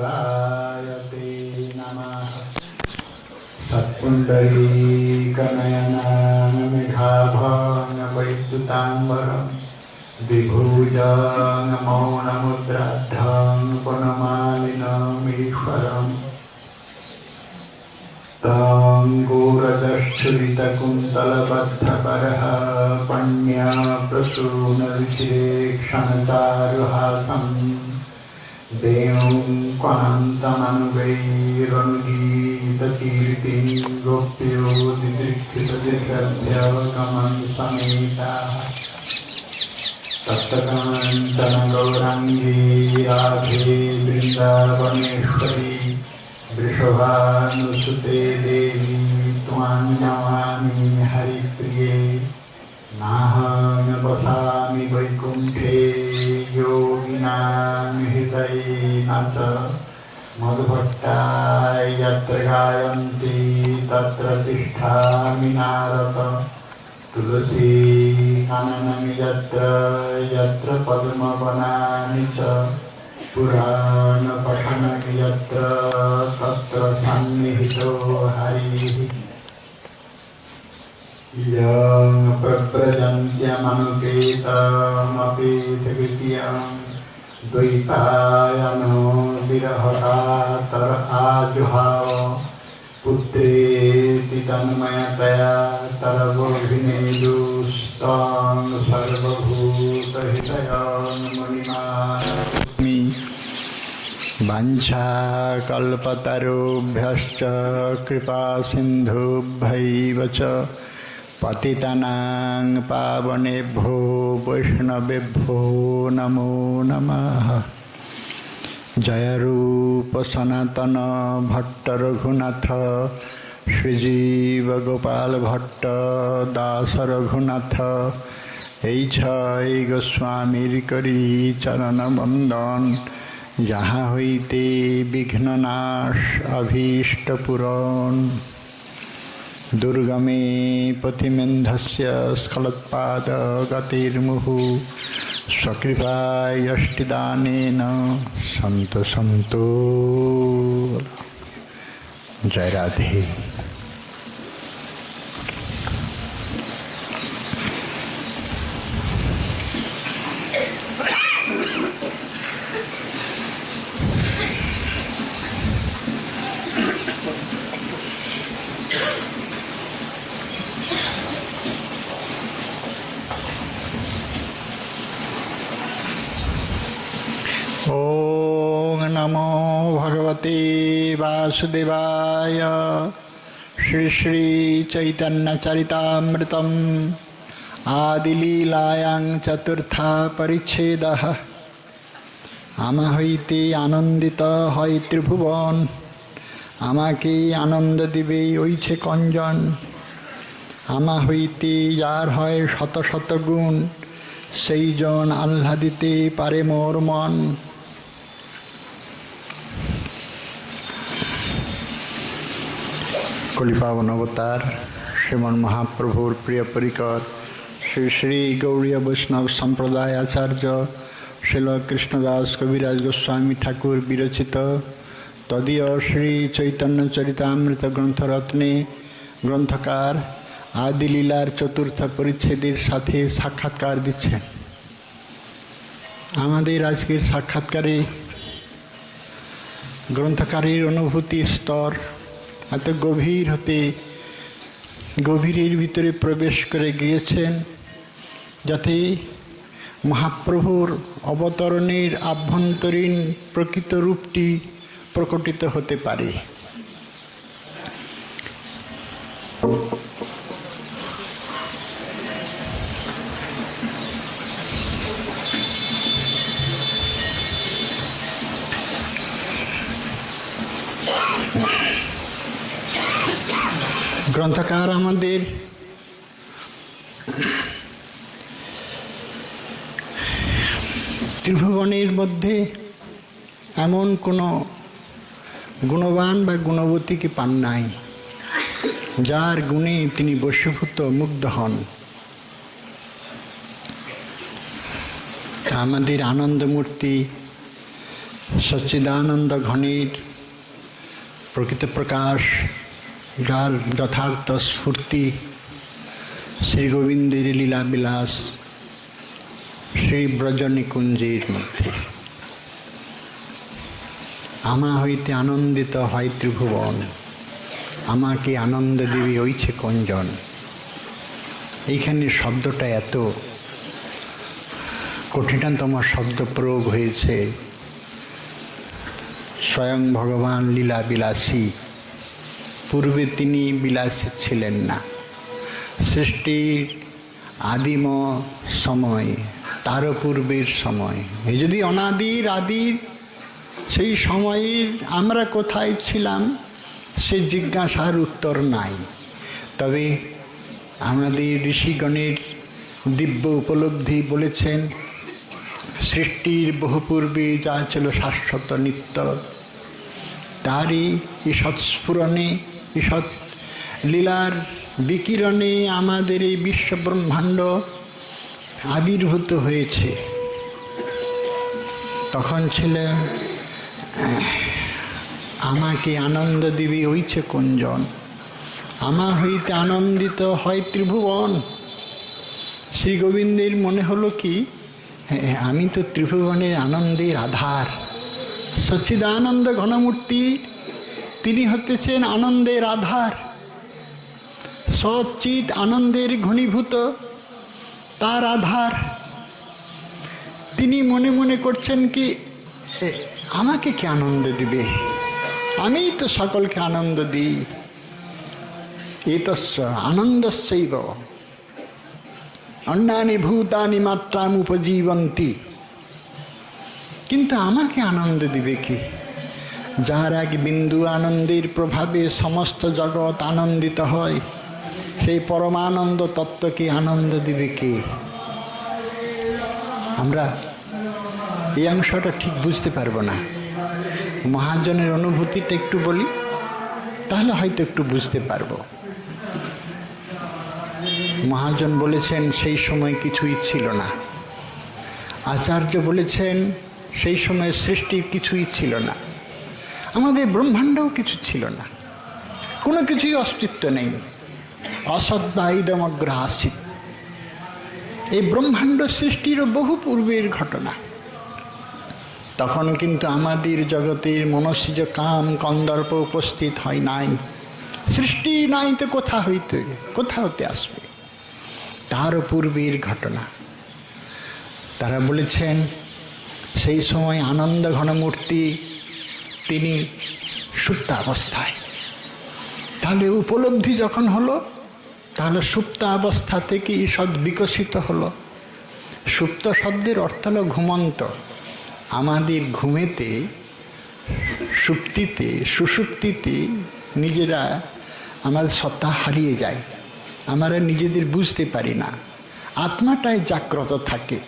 वेंकटेश्वराय ते नमः। सत्पुण्डरीकनयनां मेघाभाङ्गवैद्युताम्बरं विभुजङ्गमौनमुद्राढ्यं पुनमालिनमीश्वरम् तं गोरजश्रितकुन्तलबद्धपरः पण्यप्रसूनविशेक्षणचारुहासं वेणुं क्वनन्तमनुगैरनुगीतकीर्तिं गोप्यो दिदृक्षितदिग्भ्यगमं समेताः तप्तकाञ्चन गौराङ्गी राधे वृन्दावनेश्वरी वृषभानुसुते देवी त्वां नमामि हरिप्रिये। नाहं वसामि वैकुण्ठे योगिनां हृदयेन च मधुभक्ता यत्र गायन्ति तत्र तिष्ठामि नारद। तुलसी काननं यत्र यत्र पद्मवनानि च पुराणपठनं यत्र तत्र सन्निहितो हरिः। यं प्रव्रजन्त्यमनुपेतमपेतकृत्यं द्वैपायनो विरहकातर आजुहाव पुत्रेति तन्मयतया तरवोऽभिनेदुस्तं सर्वभूतहृदयं मुनिमानतोऽस्मि। वाञ्छाकल्पतरुभ्यश्च कृपासिन्धुभ्यैव च पतितानां पावनेभ्यो वैष्णवेभ्यो नमो नमः। जय रूप सनातन भट्ट रघुनाथ श्रीजीव गोपाल भट्ट दास रघुनाथ এই ছয় গোস্বামীর করি চরণ বন্দন। যাহা হইতে বিঘ্ননাশ অভীষ্ট পূরণ। দুর্গমে পথিমেন্ধস্য স্খলৎপাদ গতির্মুহু স্বকৃপায়ষ্টিদানেন সন্তু সন্তু। জয় রাধে। ओम नमो भगवते वासुदेवाय। श्री श्री चैतन्य चरितामृतम् आदिलीलायां चतुर्था परिच्छेदः। आमा हईते आनंदित হয় ত্রিভুবন, আমাকে আনন্দ দিবে ওইছে কঞ্জন। আমা হইতে যার হয় শত শত গুণ, সেই জন আহ্লাদিতে পারে মোর মন। কলিপাবন অবতার শ্রীমন মহাপ্রভুর প্রিয় পরিকর শ্রী শ্রী গৌড়ীয় বৈষ্ণব সম্প্রদায় আচার্য শিল কৃষ্ণদাস কবিরাজ গোস্বামী ঠাকুর বিরচিত তদীয় শ্রী চৈতন্য চরিতামৃত গ্রন্থরত্নে গ্রন্থকার আদিলীলার চতুর্থ পরিচ্ছেদের সাথে সাক্ষাৎকার দিচ্ছেন। আমাদের আজকের সাক্ষাৎকারে গ্রন্থকারের অনুভূতি স্তর এত গভীর হতে গভীরের ভিতরে প্রবেশ করে গিয়েছেন, যাতে মহাপ্রভুর অবতরণের আভ্যন্তরীণ প্রকৃত রূপটি প্রকটিত হতে পারে। গ্রন্থকার আমাদের ত্রিভুবনের মধ্যে এমন কোনো গুণবান বা গুণবতীকে পান নাই যার গুণে তিনি বশীভূত মুগ্ধ হন। আমাদের আনন্দমূর্তি সচ্চিদানন্দ ঘনের প্রকৃত প্রকাশ, যার যথার্থ স্ফূর্তি শ্রী গোবিন্দের লীলাবিলাস শ্রী ব্রজনিকুঞ্জের মধ্যে। আমা হইতে আনন্দিত হয় ত্রিভুবন, আমাকে আনন্দ দেবী হইছে কঞ্জন। এইখানে শব্দটা এত কঠিনতম শব্দ প্রয়োগ হয়েছে। স্বয়ং ভগবান লীলা বিলাসী, পূর্বে তিনি বিলাসী ছিলেন না। সৃষ্টির আদিম সময়, তারও পূর্বের সময়, এই যদি অনাদির আদির সেই সময়ের আমরা কোথায় ছিলাম সে জিজ্ঞাসার উত্তর নাই। তবে আমাদের ঋষিগণের দিব্য উপলব্ধি বলেছেন, সৃষ্টির বহু পূর্বে যা ছিল শাশ্বত নিত্য, তারই ঈষৎ স্ফুরণে, ঈষৎ লীলার বিকিরণে আমাদের এই বিশ্বব্রহ্মাণ্ড আবির্ভূত হয়েছে। তখন ছিল আমাকে আনন্দ দিবি হইছে কুঞ্জন, আমা হইতে আনন্দিত হয় ত্রিভুবন। শ্রী গোবিন্দের মনে হলো কি, আমি তো ত্রিভুবনের আনন্দের আধার। সচ্চিদানন্দ ঘনমূর্তি তিনি হতেছেন আনন্দের আধার, সচ্চিদ আনন্দের ঘনীভূত তার আধার। তিনি মনে মনে করছেন কি, আমাকে কে আনন্দ দিবে, আমিই তো সকলকে আনন্দ দিই। এতস্য আনন্দস্যৈব অন্যানি ভূতানি মাত্রাম উপজীবন্তি। কিন্তু আমাকে আনন্দ দিবে কি? যার এক বিন্দু আনন্দের প্রভাবে সমস্ত জগৎ আনন্দিত হয়, সেই পরমানন্দ তত্ত্বকে আনন্দ দিবে কে? আমরা এই অংশটা ঠিক বুঝতে পারবো না। মহাজনের অনুভূতিটা একটু বলি, তাহলে হয়তো একটু বুঝতে পারবো। মহাজন বলেছেন সেই সময় কিছুই ছিল না। আচার্য বলেছেন সেই সময় সৃষ্টির কিছুই ছিল না, আমাদের ব্রহ্মাণ্ডও কিছু ছিল না, কোনো কিছুই অস্তিত্ব নেই। অসদ্বাইদমগ্র আসিত, এই ব্রহ্মাণ্ড সৃষ্টিরও বহু পূর্বের ঘটনা। তখন কিন্তু আমাদের জগতের মনস্য কাম কন্দর্প উপস্থিত হয় নাই। সৃষ্টি নাই তো কোথা হতে আসবে? তারও পূর্বের ঘটনা। তারা বলেছেন সেই সময় আনন্দ ঘনমূর্তি তিনি সুপ্তাবস্থায়। তাহলে উপলব্ধি যখন হলো, তাহলে সুপ্তাবস্থা থেকে ঈষৎ বিকশিত হলো। সুপ্ত শব্দের অর্থ হলো ঘুমন্ত। আমাদের ঘুমেতে, সুপ্তিতে, সুষুপ্তিতে নিজেরা আমাদের সত্তা হারিয়ে যায়, আমরা নিজেদের বুঝতে পারি না। আত্মাটাই জাগ্রত থাকে।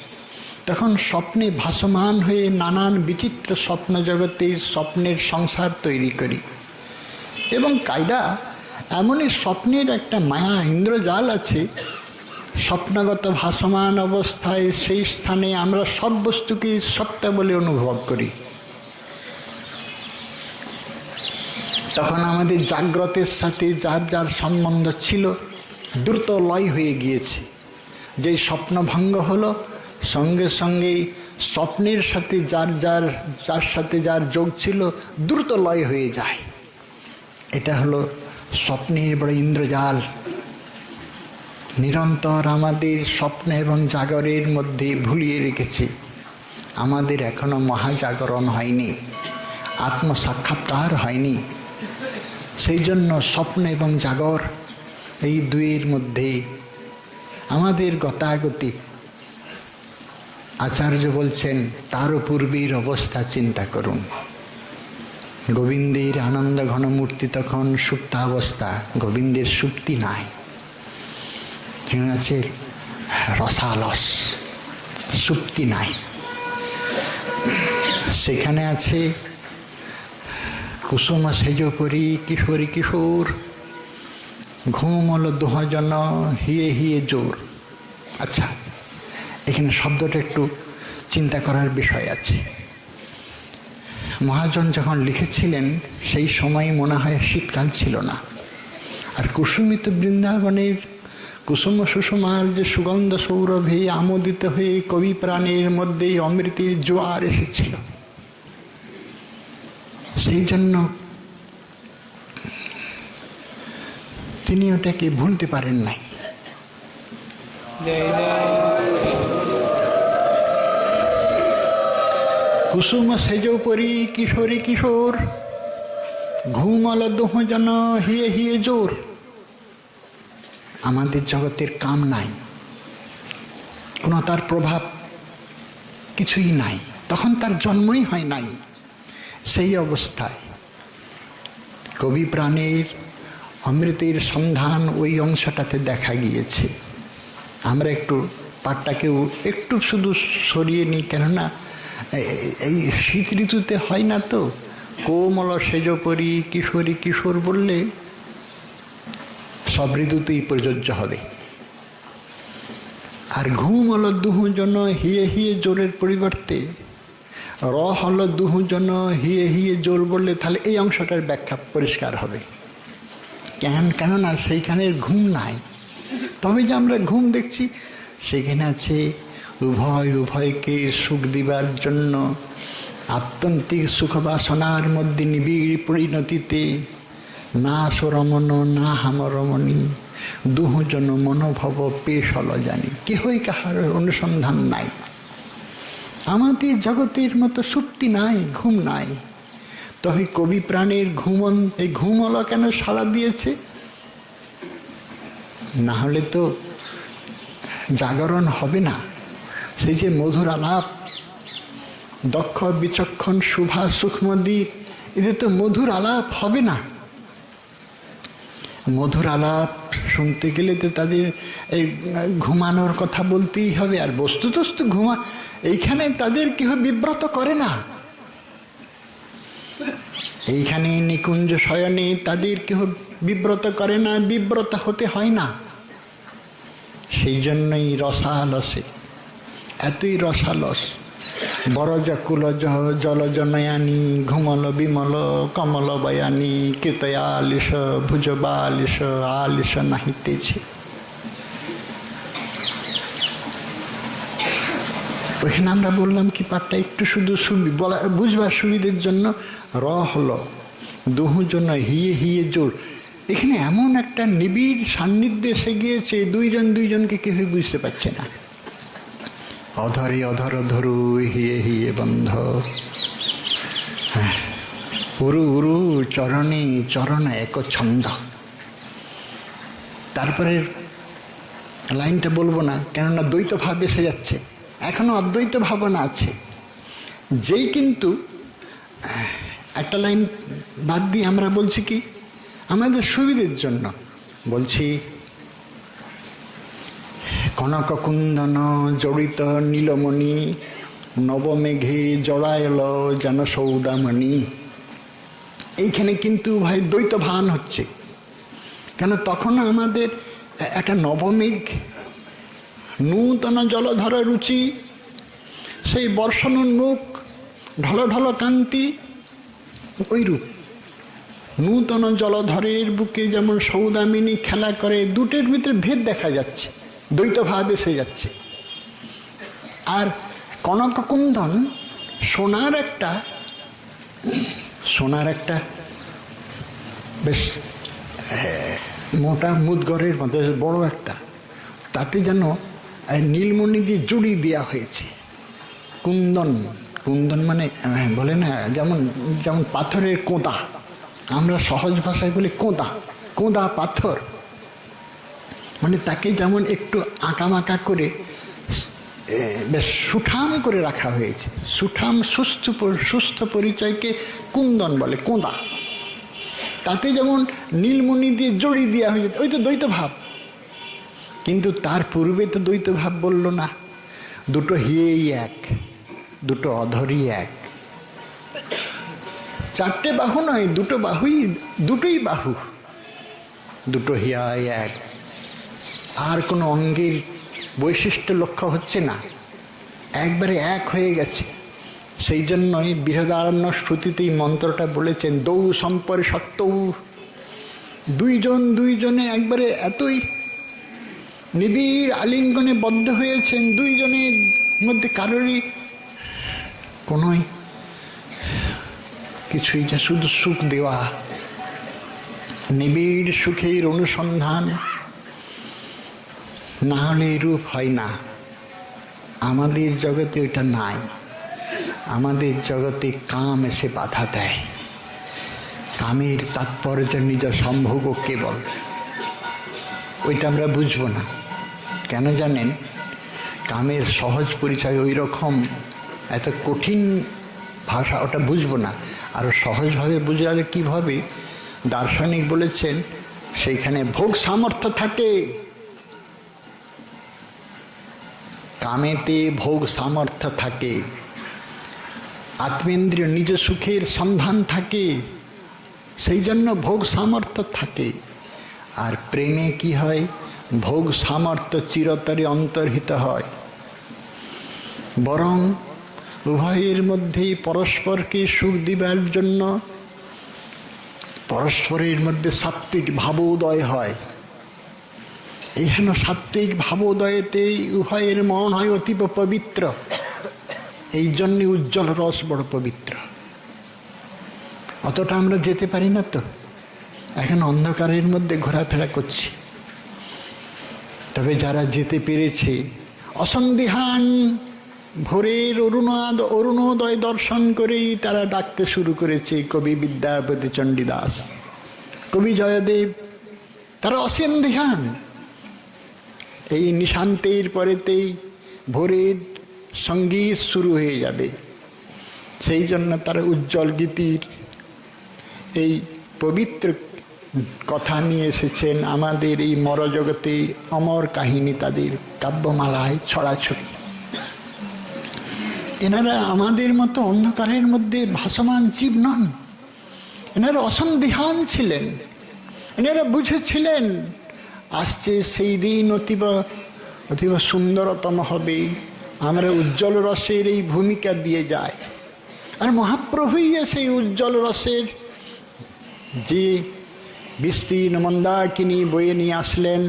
তখন স্বপ্নে ভাসমান হয়ে নানান বিচিত্র স্বপ্ন জগতে স্বপ্নের সংসার তৈরি করি। এবং কায়দা এমনই স্বপ্নের একটা মায়া ইন্দ্রজাল আছে, স্বপ্নগত ভাসমান অবস্থায় সেই স্থানে আমরা সব বস্তুকে সত্য বলে অনুভব করি। তখন আমাদের জাগ্রতের সাথে যার যার সম্বন্ধ ছিল দ্রুত লয় হয়ে গিয়েছে। যেই স্বপ্নভঙ্গ হলো, সঙ্গে সঙ্গেই স্বপ্নের সাথে যার সাথে যার যোগ ছিল দ্রুত লয় হয়ে যায়। এটা হলো স্বপ্নের বড় ইন্দ্রজাল। নিরন্তর আমাদের স্বপ্ন এবং জাগরের মধ্যে ভুলিয়ে রেখেছে। আমাদের এখনো মহাজাগরণ হয়নি, আত্মসাক্ষাৎকার হয়নি। সেই জন্য স্বপ্ন এবং জাগর এই দুইয়ের মধ্যে আমাদের গতাগতি। আচার্য বলছেন তারও পূর্বের অবস্থা চিন্তা করুন। গোবিন্দের আনন্দ ঘনমূর্তি তখন সুপ্তাবস্থা, গোবিন্দের সুপ্তি নাই। আছে রসালস, সুপ্তি নাই। সেখানে আছে কুসুম সেজ পরি কিশোরী কিশোর, ঘুম হলো দোহজন হিয়ে হিয়ে জোর। আচ্ছা, এখানে শব্দটা একটু চিন্তা করার বিষয় আছে। মহাজন যখন লিখেছিলেন সেই সময় মনে হয় শীতকাল ছিল না। আর কুসুমিত বৃন্দাবনের কুসুম সুষমার যে সুগন্ধ সৌরভে আমোদিত হয়ে কবি প্রাণের মধ্যেই অমৃতের জোয়ার এসেছিল। সেই জন্য তিনি ওটাকে ভুলতে পারেন নাই। কুসুম সেজোপরি কিশোরী কিশোর, ঘুমল দুজন হিয়ে হিয়ে জোর। আমাদের জগতের কাম নাই, কোনো তার প্রভাব কিছুই নাই, তখন তার জন্মই হয় নাই। সেই অবস্থায় কবি প্রাণের অমৃতের সন্ধান ওই অংশটাতে দেখা গিয়েছে। আমরা একটু পাঠটাকেও একটু শুধু সরিয়ে নিই, কেননা এই শীত ঋতুতে হয় না তো। কোমল সেজোপরি কিশোরী কিশোর বললে সব ঋতুতেই প্রযোজ্য হবে। আর ঘুম হলো দুজন হিয়ে হিয়ে জোরের পরিবর্তে র হলো দুজন হিয়ে হিয়ে জোর বললে তাহলে এই অংশটার ব্যাখ্যা পরিষ্কার হবে। কেননা সেইখানের ঘুম নাই। তবে যে আমরা ঘুম দেখছি সেখানে আছে উভয় উভয়কে সুখ দিবার জন্য আত্যন্তিক সুখ বাসনার মধ্যে নিবিড় পরিণতিতে না সরমন না হামরমণী দুজন মনোভব পেশ হল জানি। কেহই কাহার অনুসন্ধান নাই। আমাদের জগতের মতো সুপ্তি নাই, ঘুম নাই। তবে কবি প্রাণের এই ঘুমল কেন সাড়া দিয়েছে? না হলে তো জাগরণ হবে না। সেই যে মধুর আলাপ, দক্ষ বিচক্ষণ শুভা সূক্ষ্মদ্বীপ, এদের তো মধুর আলাপ হবে না। মধুর আলাপ শুনতে গেলে তো তাদের এই ঘুমানোর কথা বলতেই হবে। আর বস্তুতস্তু এইখানে তাদের কেহ বিব্রত করে না। এইখানে নিকুঞ্জ শয়নে তাদের কেহ বিব্রত করে না, বিব্রত হতে হয় না। সেই জন্যই রসালসে এতই রসালস। বরজকুলজ জলজনয়ানী ঘুমল বিমল কমল বয়ানী কৃতয়ালিশ ভুজবালিশ আলিশ নাহিতেছে। ওইখানে আমরা বললাম কি পাঠটা একটু শুধু বুঝবার সুবিধের জন্য র হলো দুজন হিয়ে হিয়ে জোর। এখানে এমন একটা নিবিড় সান্নিধ্য এসে গিয়েছে, দুইজন দুইজনকে কেউই বুঝতে পারছে না। অধরে অধর ধরু হিয়ে হিয়ে বন্ধ, উরু উরু চরণে চরণ এক ছন্দ। তারপরে লাইনটা বলবো না, কেননা দ্বৈত ভাব এসে যাচ্ছে। এখনো অদ্বৈত ভাবনা আছে। যেই কিন্তু একটা লাইন বাদ দিয়ে আমরা বলছি কি আমাদের সুবিধের জন্য বলছি, কনক কুন্দন জড়িত নীলমণি নবমেঘে জড়ায়ল যেন সৌদামণি। এইখানে কিন্তু ভাই দ্বৈত ভান হচ্ছে। কেন তখন আমাদের একটা নবমেঘ, নূতন জলধর রুচি, সেই বর্ষণোন্মুখ ঢল ঢল কান্তি, ওই রূপ। নূতন জলধরের বুকে যেমন সৌদামিনী খেলা করে, দুটের ভিতরে ভেদ দেখা যাচ্ছে, দ্বৈত ভাব এসে যাচ্ছে। আর কনককুন্দন সোনার একটা বেশ মোটা মুদগরের মধ্যে বড় একটা, তাতে যেন নীলমণি দিয়ে জুড়ি দেওয়া হয়েছে। কুন্দন, কুন্দন মানে বলে না যেমন যেমন পাথরের কোঁদা, আমরা সহজ ভাষায় বলি কোঁদা, কোঁদা পাথর, মানে তাকে যেমন একটু আঁকামাকা করে বেশ সুঠাম করে রাখা হয়েছে। সুঠাম সুস্থ পরিচয়কে কুন্দন বলে, কোঁদা। তাতে যেমন নীলমণি দিয়ে জড়ি দেওয়া হয়েছে, ওই তো দ্বৈত ভাব। কিন্তু তার পূর্বে তো দ্বৈত ভাব বলল না। দুটো হিয়েই এক, দুটো অধরই এক। চারটে বাহু নয়, দুটোই বাহু, দুটো হিয়াই এক। আর কোনো অঙ্গের বৈশিষ্ট্য লক্ষ্য হচ্ছে না, একবারে এক হয়ে গেছে। সেই জন্যই বৃহদারণ্য শ্রুতিতেই মন্ত্রটা বলেছেন, দৌ সম্পরে সত্যৌ। দুইজনে একবারে এতই নিবিড় আলিঙ্গনে বদ্ধ হয়েছেন, দুইজনের মধ্যে কারোরই কোনোই কিছুই, যা শুধু সুখ দেওয়া, নিবিড় সুখের অনুসন্ধান। না হলে রূপ হয় না। আমাদের জগতে ওইটা নাই। আমাদের জগতে কাম এসে বাধা দেয়। কামের তাৎপর্য নিজ সম্ভোগ কেবল, ওইটা আমরা বুঝবো না। কেন জানেন? কামের সহজ পরিচয় ওই রকম, এত কঠিন ভাষা, ওটা বুঝবো না। আরও সহজভাবে বুঝালে কীভাবে? দার্শনিক বলেছেন সেইখানে ভোগ সামর্থ্য থাকে, কামেতে ভোগ সামর্থ্য থাকে, আত্মেন্দ্রিয় নিজ সুখের সন্ধান থাকে, সেই জন্য ভোগ সামর্থ্য থাকে। আর প্রেমে কি হয়? ভোগ সামর্থ্য চিরতরে অন্তর্হিত হয়। বরং উভয়ের মধ্যেই পরস্পরকে সুখ দিবার জন্য পরস্পরের মধ্যে সাত্ত্বিক ভাবোদয় হয়। এহেন সাত্ত্বিক ভাবোদয়েতেই উভয়ের মন হয় অতীব পবিত্র। এই জন্যে উজ্জ্বল রস বড় পবিত্র। অতটা আমরা যেতে পারি না তো, এখন অন্ধকারের মধ্যে ঘোরাফেরা করছি। তবে যারা যেতে পেরেছে, অসন্দিহান ভোরের অরুণোদয় দর্শন করেই তারা ডাকতে শুরু করেছে কবি বিদ্যাপতি চণ্ডীদাস, কবি জয়দেব। তারা অসন্দিহান। এই নিশান্তের পরেতেই ভোরের সঙ্গীত শুরু হয়ে যাবে। সেই জন্য তারা উজ্জ্বল গীতির এই পবিত্র কথা নিয়ে এসেছেন আমাদের এই মরজগতে। অমর কাহিনী তাদের কাব্যমালায় ছড়াছড়ি। এনারা আমাদের মতো অন্ধকারের মধ্যে ভাসমান জীব নন। এনারা অসন্দিহান ছিলেন। এনারা বুঝেছিলেন আসছে সেই দিন অতীব সুন্দরতম হবে। আমরা উজ্জ্বল রসের এই ভূমিকা দিয়ে যাই। আর মহাপ্রভুই সেই উজ্জ্বল রসের যে বিস্তীর্ণ মন্দাকিনী বয়ে নিয়ে আসলেন,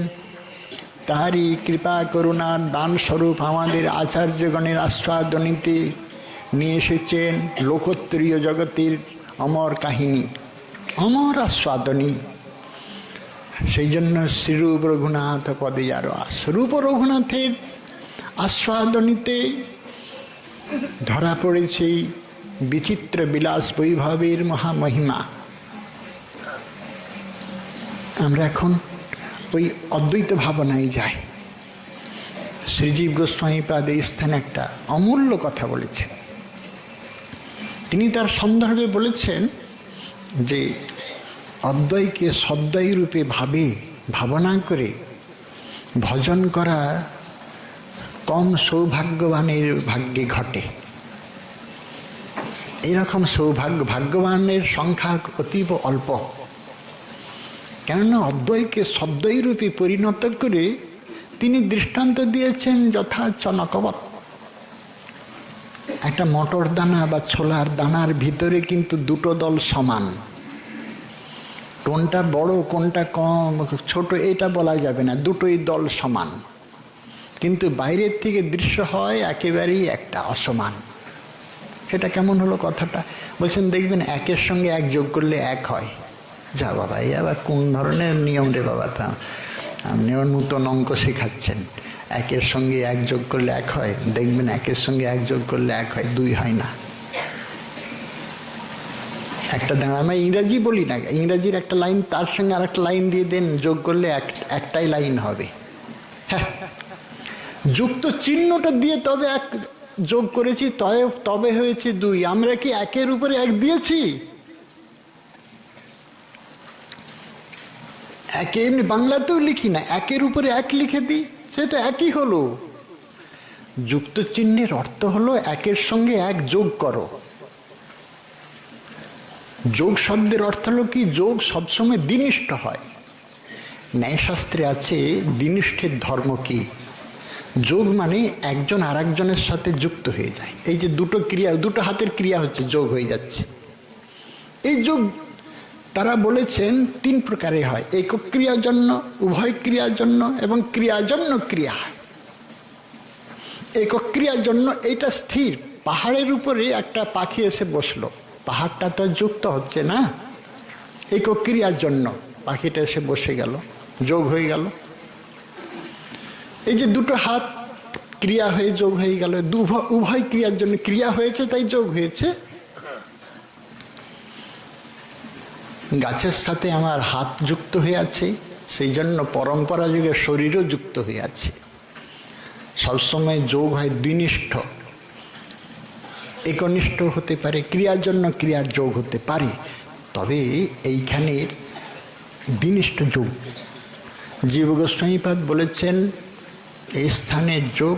তাহারই কৃপা করুণার দানস্বরূপ আমাদের আচার্যগণের আস্বাদনীতে নিয়ে এসেছেন লোকোত্তরীয় জগতের অমর কাহিনী, অমর আস্বাদনী। সেই জন্য শ্রীরূপ রঘুনাথ পদে যার রূপ রঘুনাথের আস্বাদনীতে ধরা পড়েছে বিচিত্র বিলাস বৈভবের মহামহিমা। আমরা এখন ওই অদ্বৈত ভাবনায় যাই। শ্রীজীব গোস্বামীপাদ এই স্থানে একটা অমূল্য কথা বলেছেন। তিনি তার সন্দর্ভে বলেছেন যে অদ্বৈতকে সদ্বৈ রূপে ভাবনা করে ভজন করা কম সৌভাগ্যবানের ভাগ্যে ঘটে। এরকম ভাগ্যবানের সংখ্যা অতীব অল্প। কেননা অদ্বৈতকে সদ্বৈ রূপে পরিণত করে তিনি দৃষ্টান্ত দিয়েছেন যথা চনকবৎ। একটা মটর দানা বা ছোলার দানার ভিতরে কিন্তু দুটো দল সমান। কোনটা বড় কোনটা কম ছোট এটা বলা যাবে না, দুটোই দল সমান। কিন্তু বাইরের থেকে দৃশ্য হয় একেবারেই একটা অসমান। সেটা কেমন হলো কথাটা? বলছেন দেখবেন একের সঙ্গে এক যোগ করলে এক হয়। যা বাবা, এই আবার কোন ধরনের নিয়ম রে বাবা, তা আপনি আবার নূতন অঙ্ক শেখাচ্ছেন। একের সঙ্গে এক যোগ করলে এক হয়, দেখবেন একের সঙ্গে এক যোগ করলে এক হয়, দুই হয় না। একটা দাঁড়া, আমরা ইংরাজি বলি না, ইংরাজির একটা লাইন তার সঙ্গে আর একটা লাইন দিয়ে দেন, যোগ করলে একটাই লাইন হবে। হ্যাঁ, যুক্ত চিহ্নটা দিয়ে তবে এক যোগ করেছি, তবে হয়েছে দুই। আমরা কি একের উপরে এক দিয়েছি? একে এমনি বাংলাতেও লিখি না, একের উপরে এক লিখে দিই, সেটা একই হলো। যুক্ত চিহ্নের অর্থ হলো একের সঙ্গে এক যোগ করো। যোগ শব্দের অর্থ হলো কি, যোগ সবসময় দ্বিনিষ্ঠ হয়। ন্যায়শাস্ত্রে আছে দ্বিনিষ্ঠের ধর্ম কি? যোগ মানে একজন আর একজনের সাথে যুক্ত হয়ে যায়। এই যে দুটো ক্রিয়া, দুটো হাতের ক্রিয়া হচ্ছে, যোগ হয়ে যাচ্ছে। এই যোগ তারা বলেছেন 3 প্রকারের হয়, একক ক্রিয়ার জন্য, উভয় ক্রিয়ার জন্য এবং ক্রিয়াজন্য ক্রিয়া। একক ক্রিয়ার জন্য এইটা স্থির, পাহাড়ের উপরে একটা পাখি এসে বসলো, পাহাড়টা তো যুক্ত হচ্ছে না। একক ক্রিয়ার জন্য পাখিটা এসে বসে গেল, যোগ হয়ে গেল। এই যে দুটো হাত ক্রিয়া হয়ে যোগ হয়ে গেল, উভয় ক্রিয়ার জন্য ক্রিয়া হয়েছে তাই যোগ হয়েছে। গাছের সাথে আমার হাত যুক্ত হয়ে আছে, সেই জন্য পরম্পরা যুগে শরীরও যুক্ত হয়ে আছে। সবসময় যোগ হয় দ্বিনিষ্ঠ, একনিষ্ঠ হতে পারে, ক্রিয়ার জন্য ক্রিয়ার যোগ হতে পারে, তবে এইখানের দ্বিনিষ্ঠ যোগ। জীব গোস্বামীপাদ বলেছেন এই স্থানের যোগ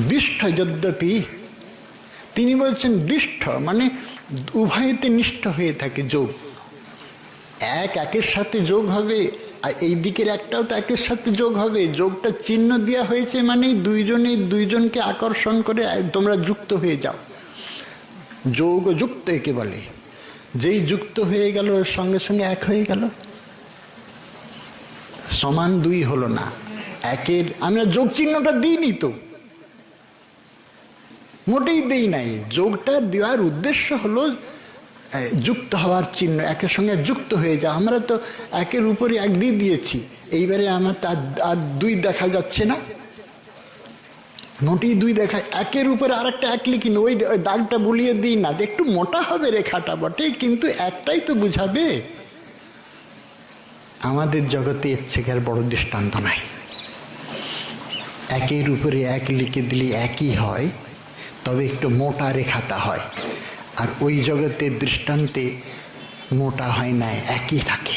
দৃষ্ট যদ্যপি, তিনি বলছেন দৃষ্ট মানে উভয়তে নিষ্ঠ হয়ে থাকে যোগ। একের সাথে যোগ হবে, আর এই দিকের একটাও তো একের সাথে যোগ হবে। যোগটা চিহ্ন দেওয়া হয়েছে মানে দুইজনকে আকর্ষণ করে তোমরা যুক্ত হয়ে যাও। যোগ যুক্ত একে বলে, যেই যুক্ত হয়ে গেল সঙ্গে সঙ্গে এক হয়ে গেল, সমান 2 হলো না। একের আমরা যোগ চিহ্নটা দিইনি তো, মোটেই দেই নাই। যোগটা দেওয়ার উদ্দেশ্য হলো যুক্ত হওয়ার চিহ্ন, একের সঙ্গে যুক্ত হয়ে যায়। আমরা তো একের উপরে 1 দিয়ে দিয়েছি, এইবারে আমার তার আর 2 দেখা যাচ্ছে না, মোটেই 2 দেখায়। একের উপরে আরেকটা 1 লিখি না, ওই দাগটা বুলিয়ে দিই না, একটু মোটা হবে রেখাটা বটে, কিন্তু একটাই তো বুঝাবে। আমাদের জগতে এর থেকে আর বড় দৃষ্টান্ত নাই। একের উপরে 1 লিখে দিলে একই হয়, তবে একটু মোটা রেখাটা হয়। আর ওই জগতের দৃষ্টান্তে মোটা হয় না, একই থাকে।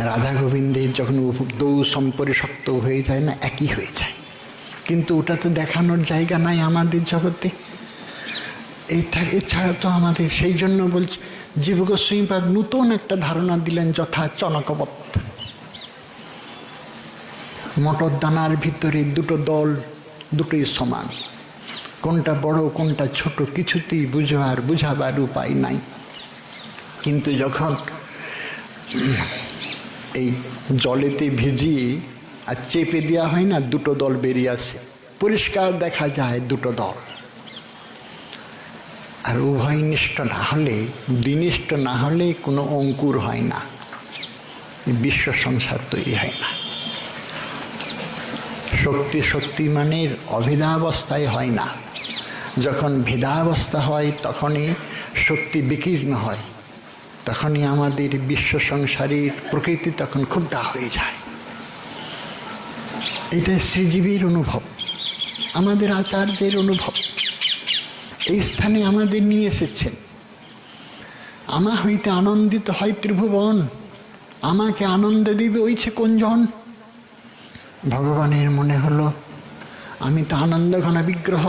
রাধা গোবিন্দের যখন দৌ সম্পরিশক্ত হয়ে যায় না, একই হয়ে যায়, কিন্তু ওটা তো দেখানোর জায়গা নাই আমাদের জগতে। এছাড়া তো আমাদের, সেই জন্য বলছি জীব গোস্বামীপাদ নূতন একটা ধারণা দিলেন, যথা চনকবৎ। মটর দানার ভিতরে 2টো দল, দুটোই সমান, কোনটা বড় কোনটা ছোট কিছুতেই বুঝাবার উপায় নাই। কিন্তু যখন এই জলেতে ভিজিয়ে আর চেপে দেওয়া হয় না, 2টো দল বেরিয়ে আসে, পরিষ্কার দেখা যায় 2টো দল। আর উভয়নিষ্ঠ না হলে, দ্বিনিষ্ঠ না হলে কোনো অঙ্কুর হয় না, বিশ্ব সংসার তৈরি হয় না। শক্তিমানের অভেদাবস্থায় হয় না, যখন ভেদাবস্থা হয় তখনই শক্তি বিকীর্ণ হয়, তখনই আমাদের বিশ্ব সংসারের প্রকৃতি তখন ক্ষুব্ধ হয়ে যায়। এটা শ্রীজীবীর অনুভব, আমাদের আচার্যের অনুভব। এই স্থানে আমাদের নিয়ে এসেছেন। আমা হইতে আনন্দিত হয় ত্রিভুবন, আমাকে আনন্দ দিবে ওইছে কোনজন। ভগবানের মনে হলো আমি তো আনন্দ ঘন বিগ্রহ,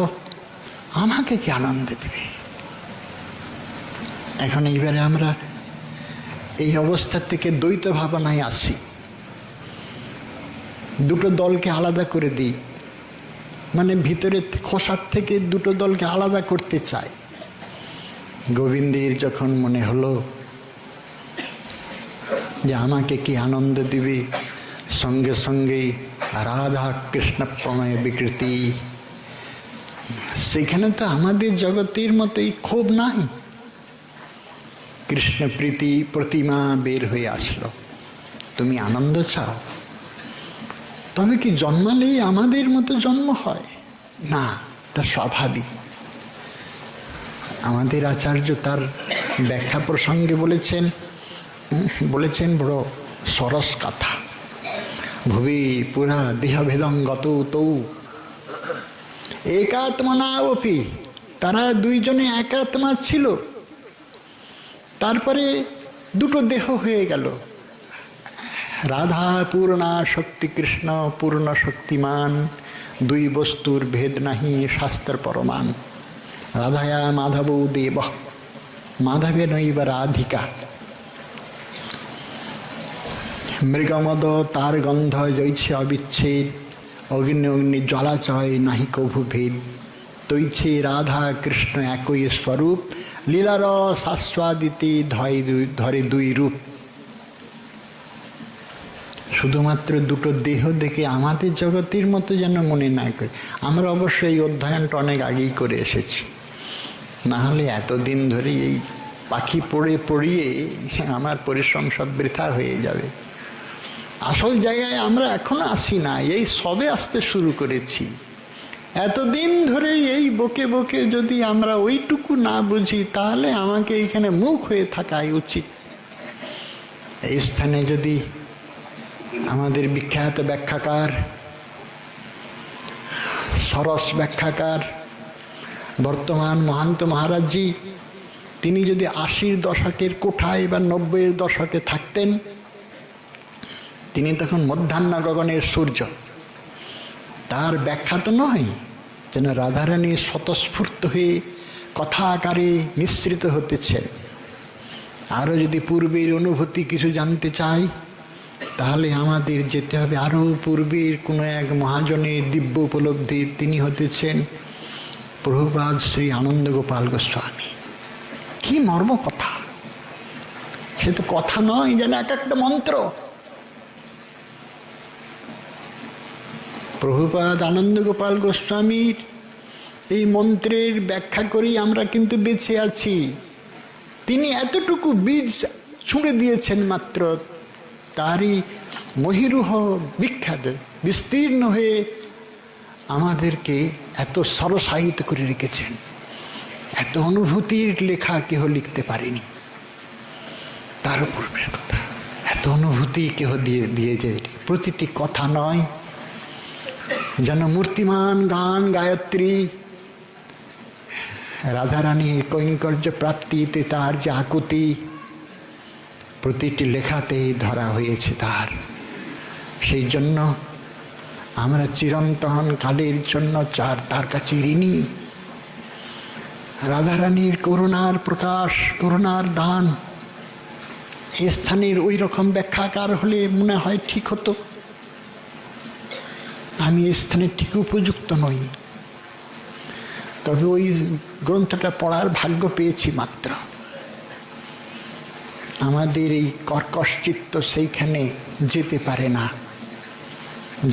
আমাকে কি আনন্দ দেবে। এখন এইবারে আমরা এই অবস্থা থেকে দ্বৈত ভাবনায় আসি, 2টো দলকে আলাদা করে দিই, মানে ভিতরে খোসার থেকে 2টো দলকে আলাদা করতে চাই। গোবিন্দের যখন মনে হলো যে আমাকে কি আনন্দ দিবে, সঙ্গে সঙ্গে রাধা কৃষ্ণ প্রণয় বিকৃতি। সেখানে তো আমাদের জগতের মতোই ক্ষোভ নাই, কৃষ্ণ প্রীতি প্রতিমা বের হয়ে আসলো। তুমি আনন্দ চাও, তবে কি জন্মালেই আমাদের মতো জন্ম হয় না, এটা স্বাভাবিক। আমাদের আচার্য তার ব্যাখ্যা প্রসঙ্গে বলেছেন বড় সরস কথা। ভুবি পুরা দেহভেদং গত তৌ একাত্মনাবপি, তারা 2জনে একাত্মা ছিল, তারপরে 2টো দেহ হয়ে গেল। রাধা পূর্ণা শক্তি, কৃষ্ণ পূর্ণ শক্তিমান, 2 বস্তুর ভেদ নাহি শাস্ত্র পরমান। রাধায়া মাধব দেব, মাধবে নৈব রাধিকা। মৃগমদ তার গন্ধ জৈছে অবিচ্ছেদ, অগ্নি অগ্নি জ্বালাচয় নাহি কভু ভেদ। তৈছে রাধা কৃষ্ণ একই স্বরূপ, লীলার শাস্বাদিতে ধরে দুই রূপ। শুধুমাত্র দুটো দেহ দেখে আমাদের জগতের মতো যেন মনে না করে। আমরা অবশ্য এই অধ্যয়নটা অনেক আগেই করে এসেছি, না হলে এতদিন ধরে এই পাখি পড়িয়ে আমার পরিশ্রম সব বৃথা হয়ে যাবে। আসল জায়গায় আমরা এখনো আসি না, এই সবে আসতে শুরু করেছি। এতদিন ধরে এই বকে বকে যদি আমরা ওইটুকু না বুঝি, তাহলে আমাকে এইখানে মুখ হয়ে থাকাই উচিত। এই স্থানে যদি আমাদের বিখ্যাত ব্যাখ্যাকার, সরস ব্যাখ্যাকার বর্তমান মহান্ত মহারাজজি, তিনি যদি 80-র দশকের কোঠায় বা 90-এর দশকে থাকতেন, তিনি তখন মধ্যাহ্ন গগনের সূর্য। তার ব্যাখ্যা তো নয় যেন রাধারানী স্বতঃস্ফূর্ত হয়ে কথা আকারে মিশ্রিত হতেছেন। আরও যদি পূর্বের অনুভূতি কিছু জানতে চাই, তাহলে আমাদের যেতে হবে আরও পূর্বের কোনো এক মহাজনের দিব্য উপলব্ধি। তিনি হতেছেন প্রভুপাদ শ্রী আনন্দ গোপাল গোস্বামী। কি মর্ম কথা! সে তো কথা নয়, যেন এক একটা মন্ত্র। প্রভুপাদ আনন্দ গোপাল গোস্বামীর এই মন্ত্রের ব্যাখ্যা করেই আমরা কিন্তু বেঁচে আছি। তিনি এতটুকু বীজ ছুঁড়ে দিয়েছেন মাত্র, তারই মহিরুহ বিখ্যাত বিস্তীর্ণ হয়ে আমাদেরকে এত সরসাহিত করে রেখেছেন। এত অনুভূতির লেখা কেহ লিখতে পারেনি। তার পূর্বের কথা, এত অনুভূতি কেহ দিয়ে যায়। প্রতিটি কথা নয়, যেন মূর্তিমান গান গায়ত্রী, রাধারানীর কৈঙ্কর্য প্রাপ্তিতে তার যে আকুতি, প্রতিটি লেখাতেই ধরা হয়েছে তার। সেই জন্য আমরা চিরন্তন কালের জন্য তার কাছে ঋণী। রাধারানীর করুণার প্রকাশ, করুণার দান, এ স্থানের ওই রকম ব্যাখ্যাকার হলে মনে হয় ঠিক হতো। আমি এই স্থানে ঠিক উপযুক্ত নই, তবে ওই গ্রন্থটা পড়ার ভাগ্য পেয়েছি মাত্র। আমাদের এই কর্কশ চিত্ত সেইখানে যেতে পারে না।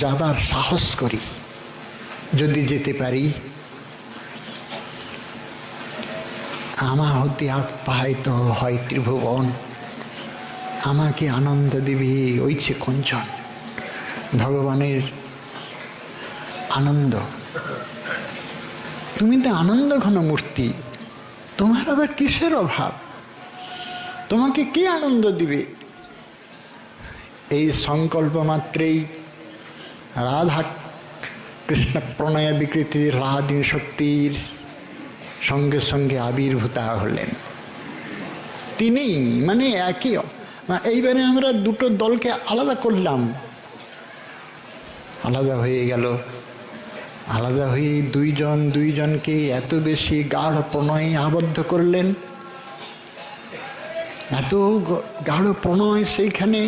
যাবার সাহস করি, যদি যেতে পারি। আমা হতে আপ্যায়িত হয় ত্রিভুবন, আমাকে আনন্দ দেবে ওইছে কঞ্চন। ভগবানের আনন্দ, তুমি তো আনন্দ ঘন মূর্তি, তোমার আবার কিসের অভাব? তোমাকে কে আনন্দ দিবে? এই সংকল্প মাত্রেই রাধা কৃষ্ণ প্রণয় বিকৃতির রাধাদিন শক্তির সঙ্গে সঙ্গে আবির্ভূতা হলেন। তিনি মানে একই। এইবারে আমরা দুটো দলকে আলাদা করলাম, আলাদা হয়ে গেল। আলাদা হয়ে দুইজনকে এত বেশি গাঢ় প্রণয়ে আবদ্ধ করলেন। এত গাঢ় প্রণয় সেইখানে,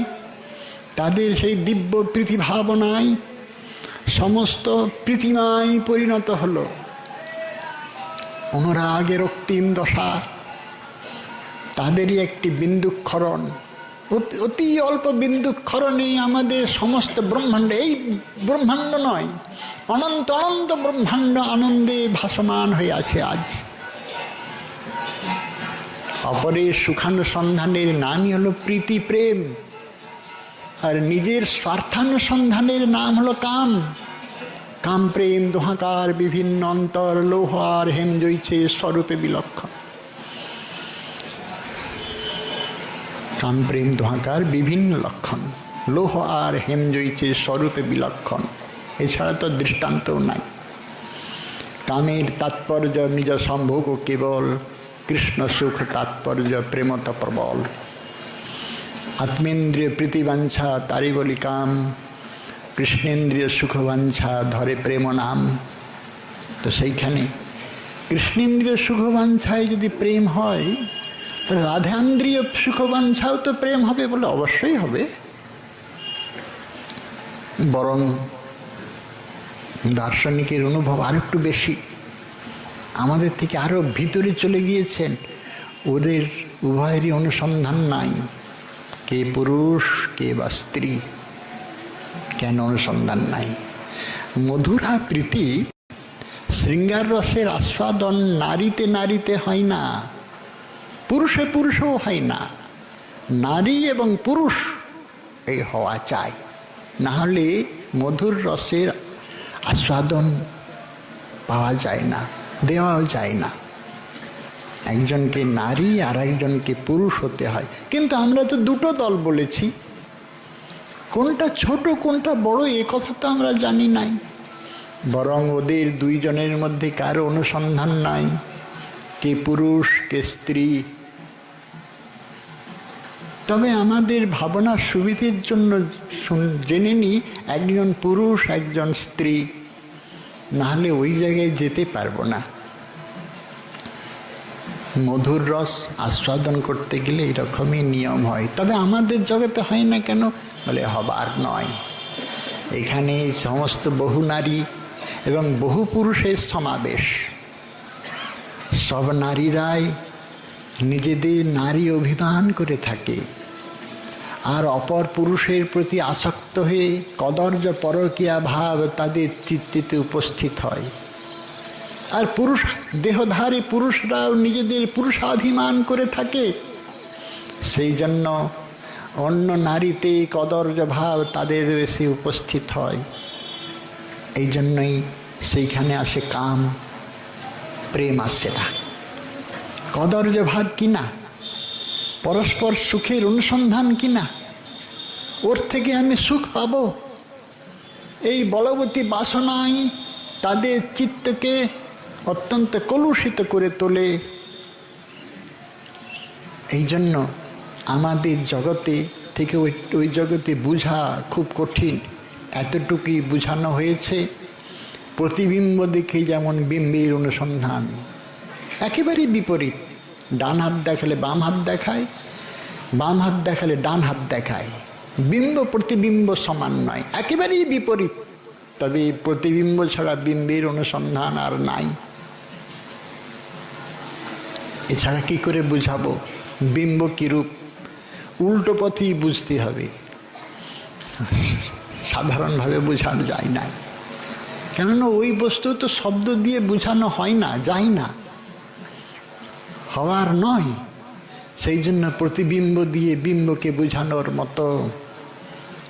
তাদের সেই দিব্য প্রীতি ভাবনায় সমস্ত প্রীতিমায় পরিণত হলো। অনুরাগের রক্তিম দশা, তাদেরই একটি বিন্দুক্ষরণ, অতি অল্প বিন্দুক্ষরণে আমাদের সমস্ত ব্রহ্মাণ্ড, এই ব্রহ্মাণ্ড নয়, অনন্ত অনন্ত ব্রহ্মাণ্ড আনন্দে ভাসমান হয়ে আছে আজ। অপরের সুখানুসন্ধানের নামই হলো প্রীতি, প্রেম, আর নিজের স্বার্থানুসন্ধানের নাম হলো কাম। কাম প্রেম দোহাকার বিভিন্ন অন্তর, লৌহ আর হেম জৈছে স্বরূপে বিলক্ষণ। কাম প্রেম দোহাকার বিভিন্ন লক্ষণ, লৌহ আর হেম জৈছে স্বরূপে বিলক্ষণ। এছাড়া তো দৃষ্টান্তও নাই। কামের তাৎপর্য নিজ সম্ভোগ কেবল, কৃষ্ণ সুখ তাৎপর্য প্রেমত প্রবল। আত্মেন্দ্রিয় প্রীতিবাঞ্ছা তারি বলি কাম, কৃষ্ণেন্দ্রিয় সুখবাঞ্ছা ধরে প্রেম নাম। তো সেইখানে কৃষ্ণেন্দ্রিয় সুখবাঞ্ছায় যদি প্রেম হয়, তো রাধান্দ্রিয় সুখবাঞ্ছাও তো প্রেম হবে বলে অবশ্যই হবে। বরং দার্শনিকের অনুভব আর একটু বেশি, আমাদের থেকে আরো ভিতরে চলে গিয়েছেন। ওদের উভয়েরই অনুসন্ধান নাই, কে পুরুষ কে বা স্ত্রী। কেন অনুসন্ধান নাই? মধুরা প্রীতি, শৃঙ্গার রসের আস্বাদন নারীতে নারীতে হয় না, পুরুষে পুরুষেও হয় না। নারী এবং পুরুষ এই হওয়া চাই, না হলে মধুর রসের আস্বাদন পাওয়া যায় না, দেওয়াও যায় না। একজনকে নারী আর একজনকে পুরুষ হতে হয়। কিন্তু আমরা তো দুটো দল বলেছি, কোনটা ছোট কোনটা বড় এ কথা তো আমরা জানি নাই। বরং ওদের দুইজনের মধ্যে কারো অনুসন্ধান নাই, কে পুরুষ কে স্ত্রী। তবে আমাদের ভাবনার সুবিধের জন্য জেনে নিই একজন পুরুষ একজন স্ত্রী, নাহলে ওই জায়গায় যেতে পারবো না। মধুর রস আস্বাদন করতে গেলে এরকমই নিয়ম হয়। তবে আমাদের জগতে হয় না কেন? বলে হবার নয়। এখানে সমস্ত বহু নারী এবং বহু পুরুষের সমাবেশ। সব নারীরাই নিজেদের নারী অভিমান করে থাকে, আর অপর পুরুষের প্রতি আসক্ত হয়ে কদর্য পরকীয়া ভাব তাদের চিত্তে উপস্থিত হয়। আর পুরুষ দেহধারী পুরুষরাও নিজেদের পুরুষাভিমান করে থাকে, সেই জন্য অন্য নারীতে কদর্য ভাব তাদের এসে উপস্থিত হয়। এই জন্যই সেইখানে আসে কাম, প্রেম আসে না। কদর্য ভাব কিনা, পরস্পর সুখের অনুসন্ধান কিনা, ওর থেকে আমি সুখ পাব, এই বলবতী বাসনাই তাদের চিত্তকে অত্যন্ত কলুষিত করে তোলে। এই জন্য আমাদের জগতে থেকে ওই জগতে বুঝা খুব কঠিন। এতটুকুই বুঝানো হয়েছে, প্রতিবিম্ব দেখে যেমন বিম্বের অনুসন্ধান, একেবারেই বিপরীত। ডান হাত দেখালে বাম হাত দেখায়, বাম হাত দেখালে ডান হাত দেখায়। বিম্ব প্রতিবিম্ব সমান নয়, একেবারেই বিপরীত। তবে প্রতিবিম্ব ছাড়া বিম্বের অনুসন্ধান আর নাই। এছাড়া কি করে বুঝাবো বিম্ব কি রূপ? উল্টো পথেই বুঝতে হবে, সাধারণভাবে বোঝানো যায় না। কেননা ওই বস্তু তো শব্দ দিয়ে বোঝানো হয় না, যায় না, হওয়ার নয়। সেই জন্য প্রতিবিম্ব দিয়ে বিম্বকে বোঝানোর মতো।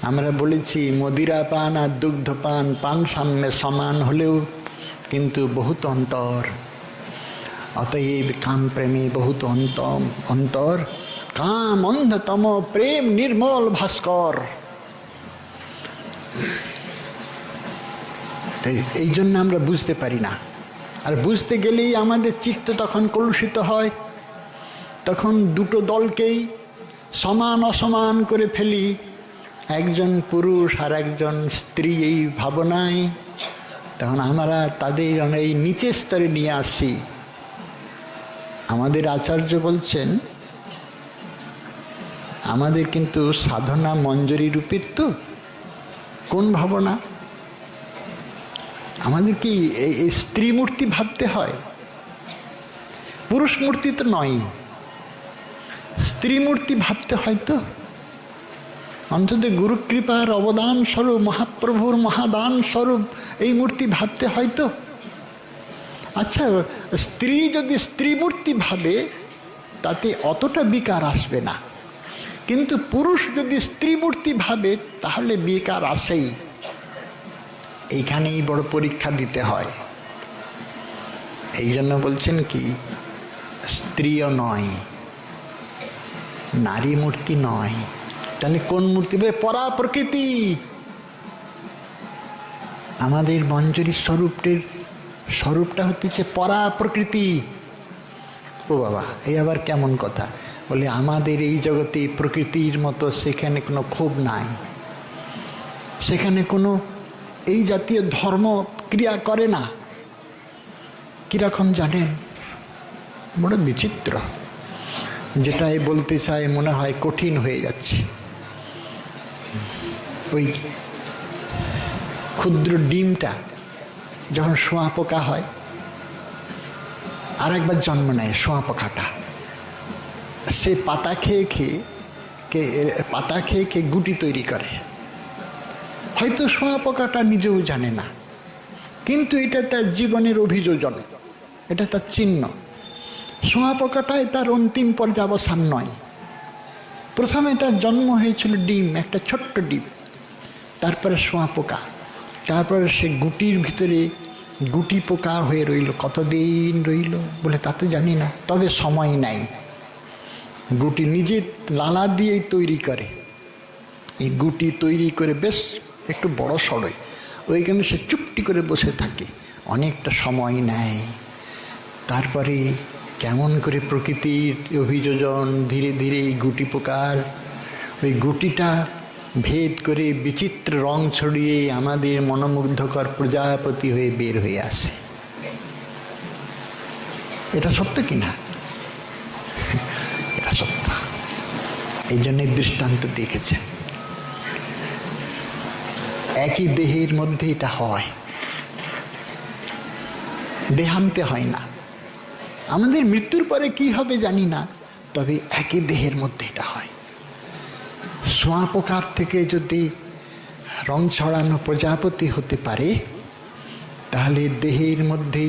আমরা বলেছি মদিরা পান আর দুগ্ধ পান, পান সাম্যে সমান হলেও কিন্তু বহুত অন্তর। অতএব কাম প্রেমে বহুত অন্তর, কাম অন্ধতম প্রেম নির্মল ভাস্কর। এই জন্য আমরা বুঝতে পারি না। আর বুঝতে গেলেই আমাদের চিত্ত তখন কলুষিত হয়। তখন দুটো দলকেই সমান অসমান করে ফেলি, একজন পুরুষ আর একজন স্ত্রী এই ভাবনায়। তখন আমরা তাদের এই নিচের স্তরে নিয়ে আসি। আমাদের আচার্য বলছেন আমাদের কিন্তু সাধনা মঞ্জরি রূপের তো কোন ভাবনা? আমাদের কি এই স্ত্রী মূর্তি ভাবতে হয়? পুরুষ মূর্তি তো নয়, স্ত্রী মূর্তি ভাবতে হয় তো। অন্তত গুরুকৃপার অবদান স্বরূপ, মহাপ্রভুর মহাদান স্বরূপ এই মূর্তি ভাবতে হয় তো। আচ্ছা, স্ত্রী যদি স্ত্রী মূর্তি ভাবে তাতে অতটা বিকার আসবে না, কিন্তু পুরুষ যদি স্ত্রী মূর্তি ভাবে তাহলে বিকার আসেই। এইখানেই বড় পরীক্ষা দিতে হয়। এই জন্য বলছেন কি, স্ত্রীও নয়, নারী মূর্তি নয়। তাহলে কোন মূর্তি? পরা প্রকৃতি। আমাদের মঞ্জুরি স্বরূপটা হচ্ছে পরা প্রকৃতি। ও বাবা, এই আবার কেমন কথা? বলে আমাদের এই জগতে প্রকৃতির মতো সেখানে কোনো ক্ষোভ নাই, সেখানে কোনো এই জাতীয় ধর্ম ক্রিয়া করে না। কিরকম জানেন? বড় বিচিত্র। যেটাই বলতে চাই মনে হয় কঠিন হয়ে যাচ্ছে। ওই ক্ষুদ্র ডিমটা যখন শুঁয়াপোকা হয়, আর একবার জন্ম নেয় শুঁয়াপোকাটা, সে পাতা খেয়ে খেয়ে গুটি তৈরি করে। হয়তো শুঁয়াপোকাটা নিজেও জানে না, কিন্তু এটা তার জীবনের অভিযোজন, এটা তার চিহ্ন। শুঁয়াপোকাটাই তার অন্তিম পর্যাবসান নয়। প্রথমে তার জন্ম হয়েছিল ডিম, একটা ছোট্ট ডিম, তারপরে শুঁয়াপোকা, তারপরে সে গুটির ভিতরে গুটি পোকা হয়ে রইল। কতদিন রইল বলে তা তো জানি না, তবে সময় নাই। গুটি নিজে লালা দিয়েই তৈরি করে। এই গুটি তৈরি করে বেশ একটু বড় সড়ই, ওইখানে সে চুপটি করে বসে থাকে, অনেকটা সময় নেয়। তারপরে কেমন করে প্রকৃতির অভিযোজন ধীরে ধীরে এই গুটি পোকার ওই গুটিটা ভেদ করে বিচিত্র রং ছড়িয়ে আমাদের মনোমুগ্ধকর প্রজাপতি হয়ে বের হয়ে আসে। এটা সত্য কিনা? এটা সত্য। এই জন্য দৃষ্টান্ত দেখেছেন, একই দেহের মধ্যে এটা হয়, দেহান্তে হয় না। আমাদের মৃত্যুর পরে কি হবে জানি না, তবে একই দেহের মধ্যে এটা হয়। শুঁয়াপোকার থেকে যদি রং ছড়ানো প্রজাপতি হতে পারে, তাহলে দেহের মধ্যে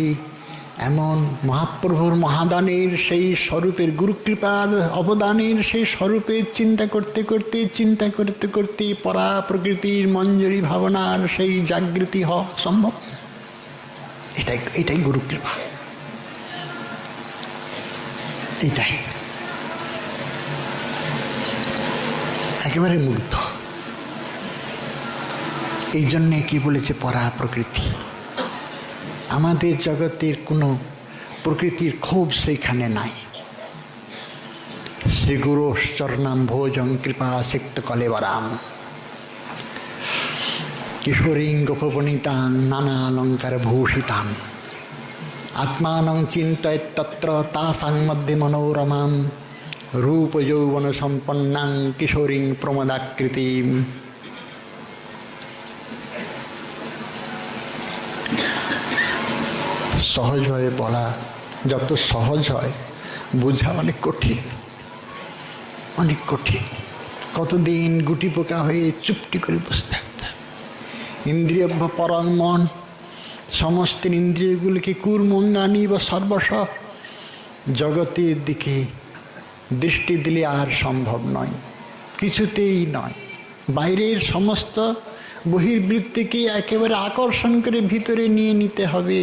এমন মহাপ্রভুর মহাদানের সেই স্বরূপের, গুরুকৃপার অবদানের সেই স্বরূপের চিন্তা করতে করতে পরা প্রকৃতির মঞ্জরি ভাবনার সেই জাগৃতি হওয়া সম্ভব। এটাই গুরুকৃপা, এটাই একেবারে মুগ্ধ। এই জন্যে কি বলেছে পরা প্রকৃতি। আমাদের জগতের কোনো প্রকৃতির ক্ষোভ সেইখানে নাই। শ্রী গুরুশ্চরণাম ভোজং কৃপা সিক্ত কলেবরাম কিশোরীং গোপবনিতাং নানা অলঙ্কার ভূষিতাম আত্মানং চিন্তয়েৎ তত্র তাসাং মধ্যে মনোরমাম রূপ যৌবন সম্পন্নাং কিশোরীং প্রমদাকৃতিম। সহজভাবে বলা যত সহজ হয়, বোঝা অনেক কঠিন, অনেক কঠিন। কতদিন গুটি পোকা হয়ে চুপটি করে বসে থাকতে। ইন্দ্রিয় পরং মন, সমস্ত ইন্দ্রিয়গুলিকে কুর্মঙ্গানি বা সর্বস্ব, জগতের দিকে দৃষ্টি দিলে আর সম্ভব নয়, কিছুতেই নয়। বাইরের সমস্ত বহির্বৃত্তিকে একেবারে আকর্ষণ করে ভিতরে নিয়ে নিতে হবে।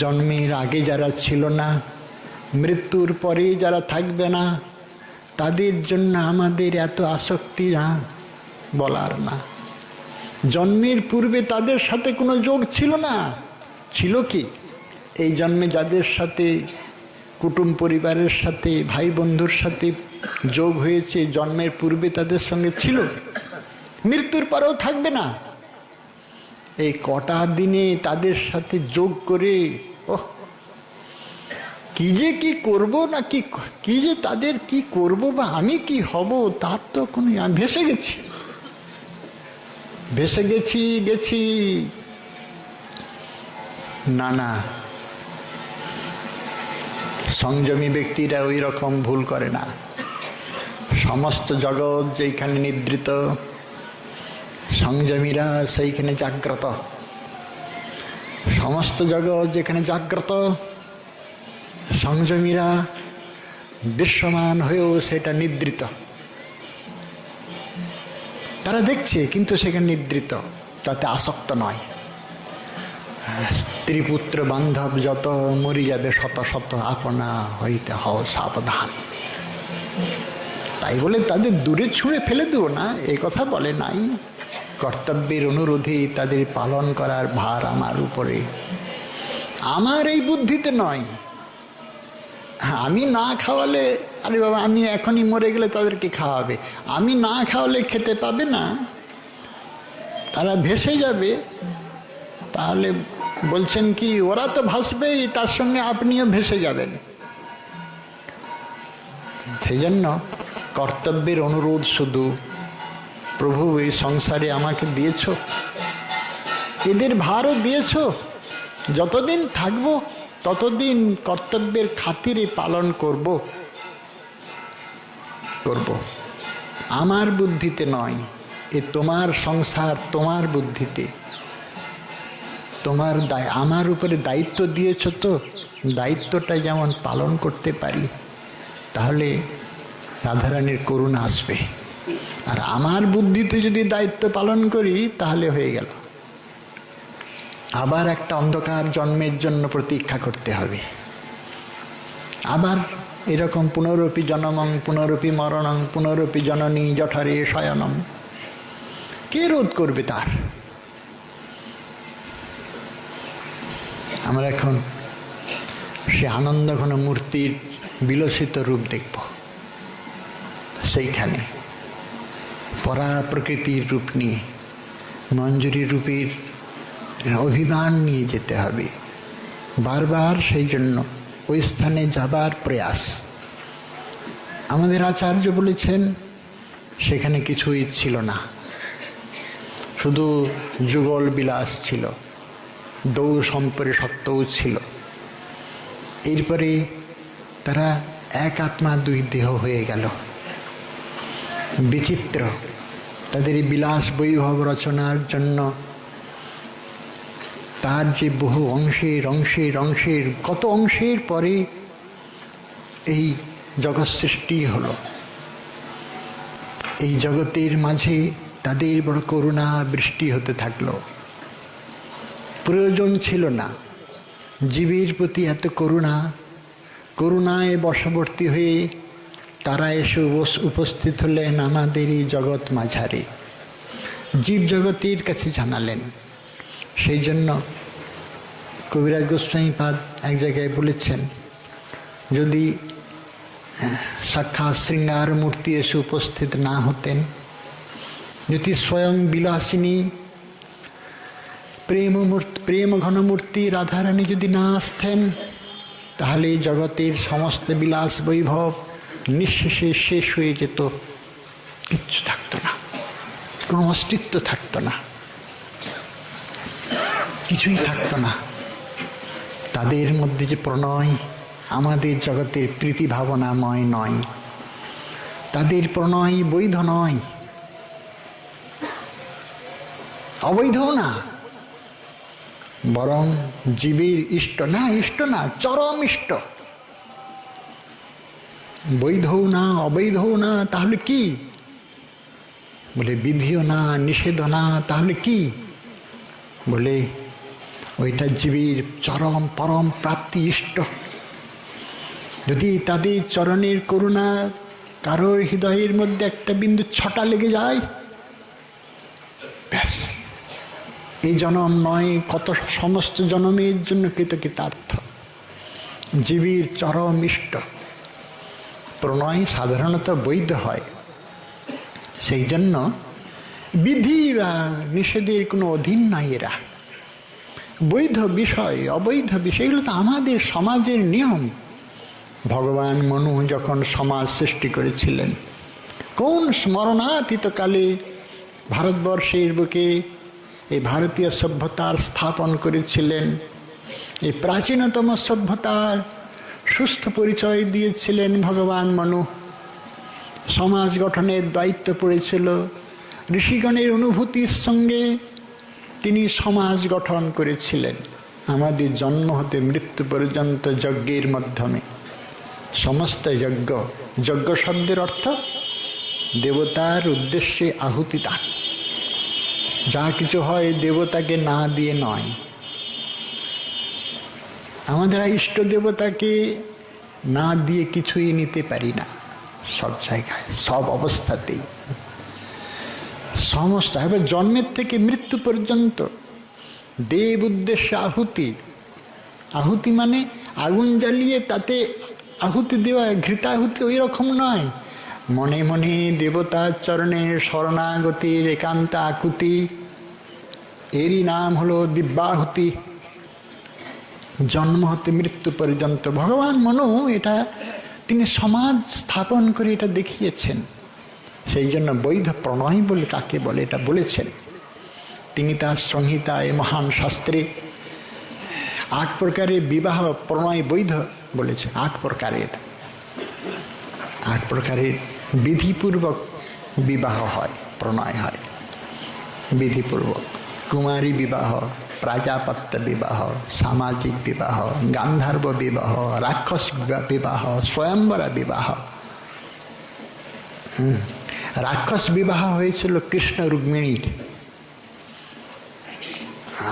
জন্মের আগে যারা ছিল না, মৃত্যুর পরে যারা থাকবে না, তাদের জন্য আমাদের এত আসক্তি না বলার না। জন্মের পূর্বে তাদের সাথে কোনো যোগ ছিল না, ছিল কি? এই জন্মে যাদের সাথে কুটুম পরিবারের সাথে ভাই বন্ধুর সাথে যোগ হয়েছে, জন্মের পূর্বে তাদের সঙ্গে ছিল, মৃত্যুর পরেও থাকবে না। এই কটা দিনে তাদের সাথে যোগ করে ওহ কি যে কি করব না কি যে তাদের কি করব বা আমি কি হব তার তো কোনো, আমি ভেসে গেছি না। সংযমী ব্যক্তিরা ওই রকম ভুল করে না। সমস্ত জগৎ যেখানে নিদ্রিত, সংযমীরা সেইখানে জাগ্রত। সমস্ত জগৎ যেখানে জাগ্রত, সংযমীরা দৃশ্যমান হয়েও সেটা নিদ্রিত। তারা দেখছে কিন্তু সেখানে নিদ্রিত, তাতে আসক্ত নয়। স্ত্রী পুত্র বান্ধব যত মরি যাবে শত শত, আপনা হইতে হও সাবধান। তাই বলে তাদের দূরে ছুঁড়ে ফেলে দেবো না, এই কথা বলে নাই। কর্তব্যের অনুরোধে তাদের পালন করার ভার আমার উপরে, আমার এই বুদ্ধিতে নয়। আমি না খাওয়ালে, আরে বাবা আমি এখনই মরে গেলে তাদেরকে খাওয়াবে, আমি না খাওয়ালে খেতে পাবে না, তারা ভেসে যাবে। তাহলে বলছেন কি ওরা তো ভাসবেই, তার সঙ্গে আপনিও ভেসে যাবেন। সেই জন্য কর্তব্যের অনুরোধ শুধু, প্রভু এই সংসারে আমাকে দিয়েছ, এদের ভারও দিয়েছ। যতদিন থাকব ততদিন কর্তব্যের খাতিরে পালন করব। আমার বুদ্ধিতে নয়, এ তোমার সংসার, তোমার বুদ্ধিতে। তোমার আমার উপরে দায়িত্ব দিয়েছ, তো দায়িত্বটা যেমন পালন করতে পারি, তাহলে রাধারানীর করুণা আসবে। আর আমার বুদ্ধিতে যদি দায়িত্ব পালন করি, তাহলে হয়ে গেল, আবার একটা অন্ধকার জন্মের জন্য প্রতীক্ষা করতে হবে। আবার এরকম পুনরপি জনমং পুনরপি মরণং পুনরপি জননী জঠরে শয়নম। কে রোধ করবে তার? আমরা এখন সে আনন্দঘন মূর্তির বিলসিত রূপ দেখব। সেইখানে পরা প্রকৃতির রূপ নিয়ে, মঞ্জুরি রূপের অভিমান নিয়ে যেতে হবে বারবার। সেই জন্য ওই স্থানে যাবার প্রয়াস। আমাদের আচার্য বলেছেন সেখানে কিছুই ছিল না, শুধু যুগল বিলাস ছিল, দৌ সম্পরে সত্যও ছিল। এরপরে তারা এক আত্মা দুই দেহ হয়ে গেল। বিচিত্র তাদের বিলাস বৈভব রচনার জন্য তার যে বহু অংশের কত অংশের পরে এই জগৎ সৃষ্টি হলো। এই জগতের মাঝে তাদের বড় করুণা বৃষ্টি হতে থাকলো। প্রয়োজন ছিল না জীবের প্রতি এত করুণায় বশবর্তী হয়ে তারা এসে উপস্থিত হলেন আমাদের এই জগৎ মাঝারে, জীব জগতের কাছে জানালেন। সেই জন্য কবিরাজ গোস্বামীপাদ এক জায়গায় বলেছেন, যদি সাক্ষাৎ শৃঙ্গার মূর্তি এসে উপস্থিত না হতেন, যদি স্বয়ং বিলাসিনী প্রেম ঘনমূর্তি রাধারানী যদি না আসতেন, তাহলে জগতের সমস্ত বিলাস বৈভব নিঃশেষে শেষ হয়ে যেত, কিচ্ছু থাকতো না, কোনো অস্তিত্ব থাকতো না, কিছুই থাকতো না। তাদের মধ্যে যে প্রণয় আমাদের জগতের প্রীতি ভাবনাময় নয়, তাদের প্রণয় বৈধ নয়, অবৈধও না, বরং জীবের ইষ্ট না চরম ইষ্ট। বৈধও না অবৈধও না, তাহলে কি? বলে বিধিও না নিষেধও না, তাহলে কি? বলে ওইটা জীবের চরম পরম প্রাপ্তি ইষ্ট। যদি তাদের চরণের করুণা কারোর হৃদয়ের মধ্যে একটা বিন্দু ছটা লেগে যায়, ব্যাস, এই জনম নয়, কত সমস্ত জনমের জন্য কৃতকৃতার্থ। জীবের চরম ইষ্ট। প্রণয় সাধারণত বৈধ হয়, সেই জন্য বিধি বা নিষেধের কোনো অধীন নাই এরা। বৈধ বিষয় অবৈধ বিষয় এগুলো তো আমাদের সমাজের নিয়ম। ভগবান মনু যখন সমাজ সৃষ্টি করেছিলেন, কোন স্মরণাতীতকালে ভারতবর্ষের বুকে এই ভারতীয় সভ্যতার স্থাপন করেছিলেন। এই প্রাচীনতম সভ্যতার সুস্থ পরিচয় দিয়েছিলেন ভগবান মনু। সমাজ গঠনের দায়িত্ব পড়েছিল, ঋষিগণের অনুভূতির সঙ্গে তিনি সমাজ গঠন করেছিলেন। আমাদের জন্ম হতে মৃত্যু পর্যন্ত যজ্ঞের মাধ্যমে সমস্ত যজ্ঞ শব্দের অর্থ দেবতার উদ্দেশ্যে আহুতি দান। যা কিছু হয় দেবতাকে না দিয়ে নয়। আমাদের ইষ্ট দেবতাকে না দিয়ে কিছুই নিতে পারি না, সব জায়গায় সব অবস্থাতেই সমস্ত। এবার জন্মের থেকে মৃত্যু পর্যন্ত দেব উদ্দেশ্যে আহুতি মানে আগুন জ্বালিয়ে তাতে আহুতি দেওয়া, ঘৃতাহুতি ওই রকম নয়। মনে মনে দেবতার চরণের শরণাগতির একান্ত আকুতি, এরই নাম হলো দিব্যাহুতি। জন্ম হতে মৃত্যু পর্যন্ত ভগবান মনু এটা তিনি সমাজ স্থাপন করে এটা দেখিয়েছেন। সেই জন্য বৈধ প্রণয় বলে কাকে বলে এটা বলেছেন। তিনি তার সংহিতায় মহান শাস্ত্রে 8 প্রকারের বিবাহ প্রণয় বৈধ বলেছেন। 8 প্রকারের বিধিপূর্বক বিবাহ হয়, প্রণয় হয় বিধিপূর্বক। কুমারী বিবাহ, প্রাজাপত্য বিবাহ, সামাজিক বিবাহ, গান্ধার্ব বিবাহ, রাক্ষস বিবাহ, স্বয়ম্বরা বিবাহ। রাক্ষস বিবাহ হয়েছিল কৃষ্ণ রুক্মিণীর,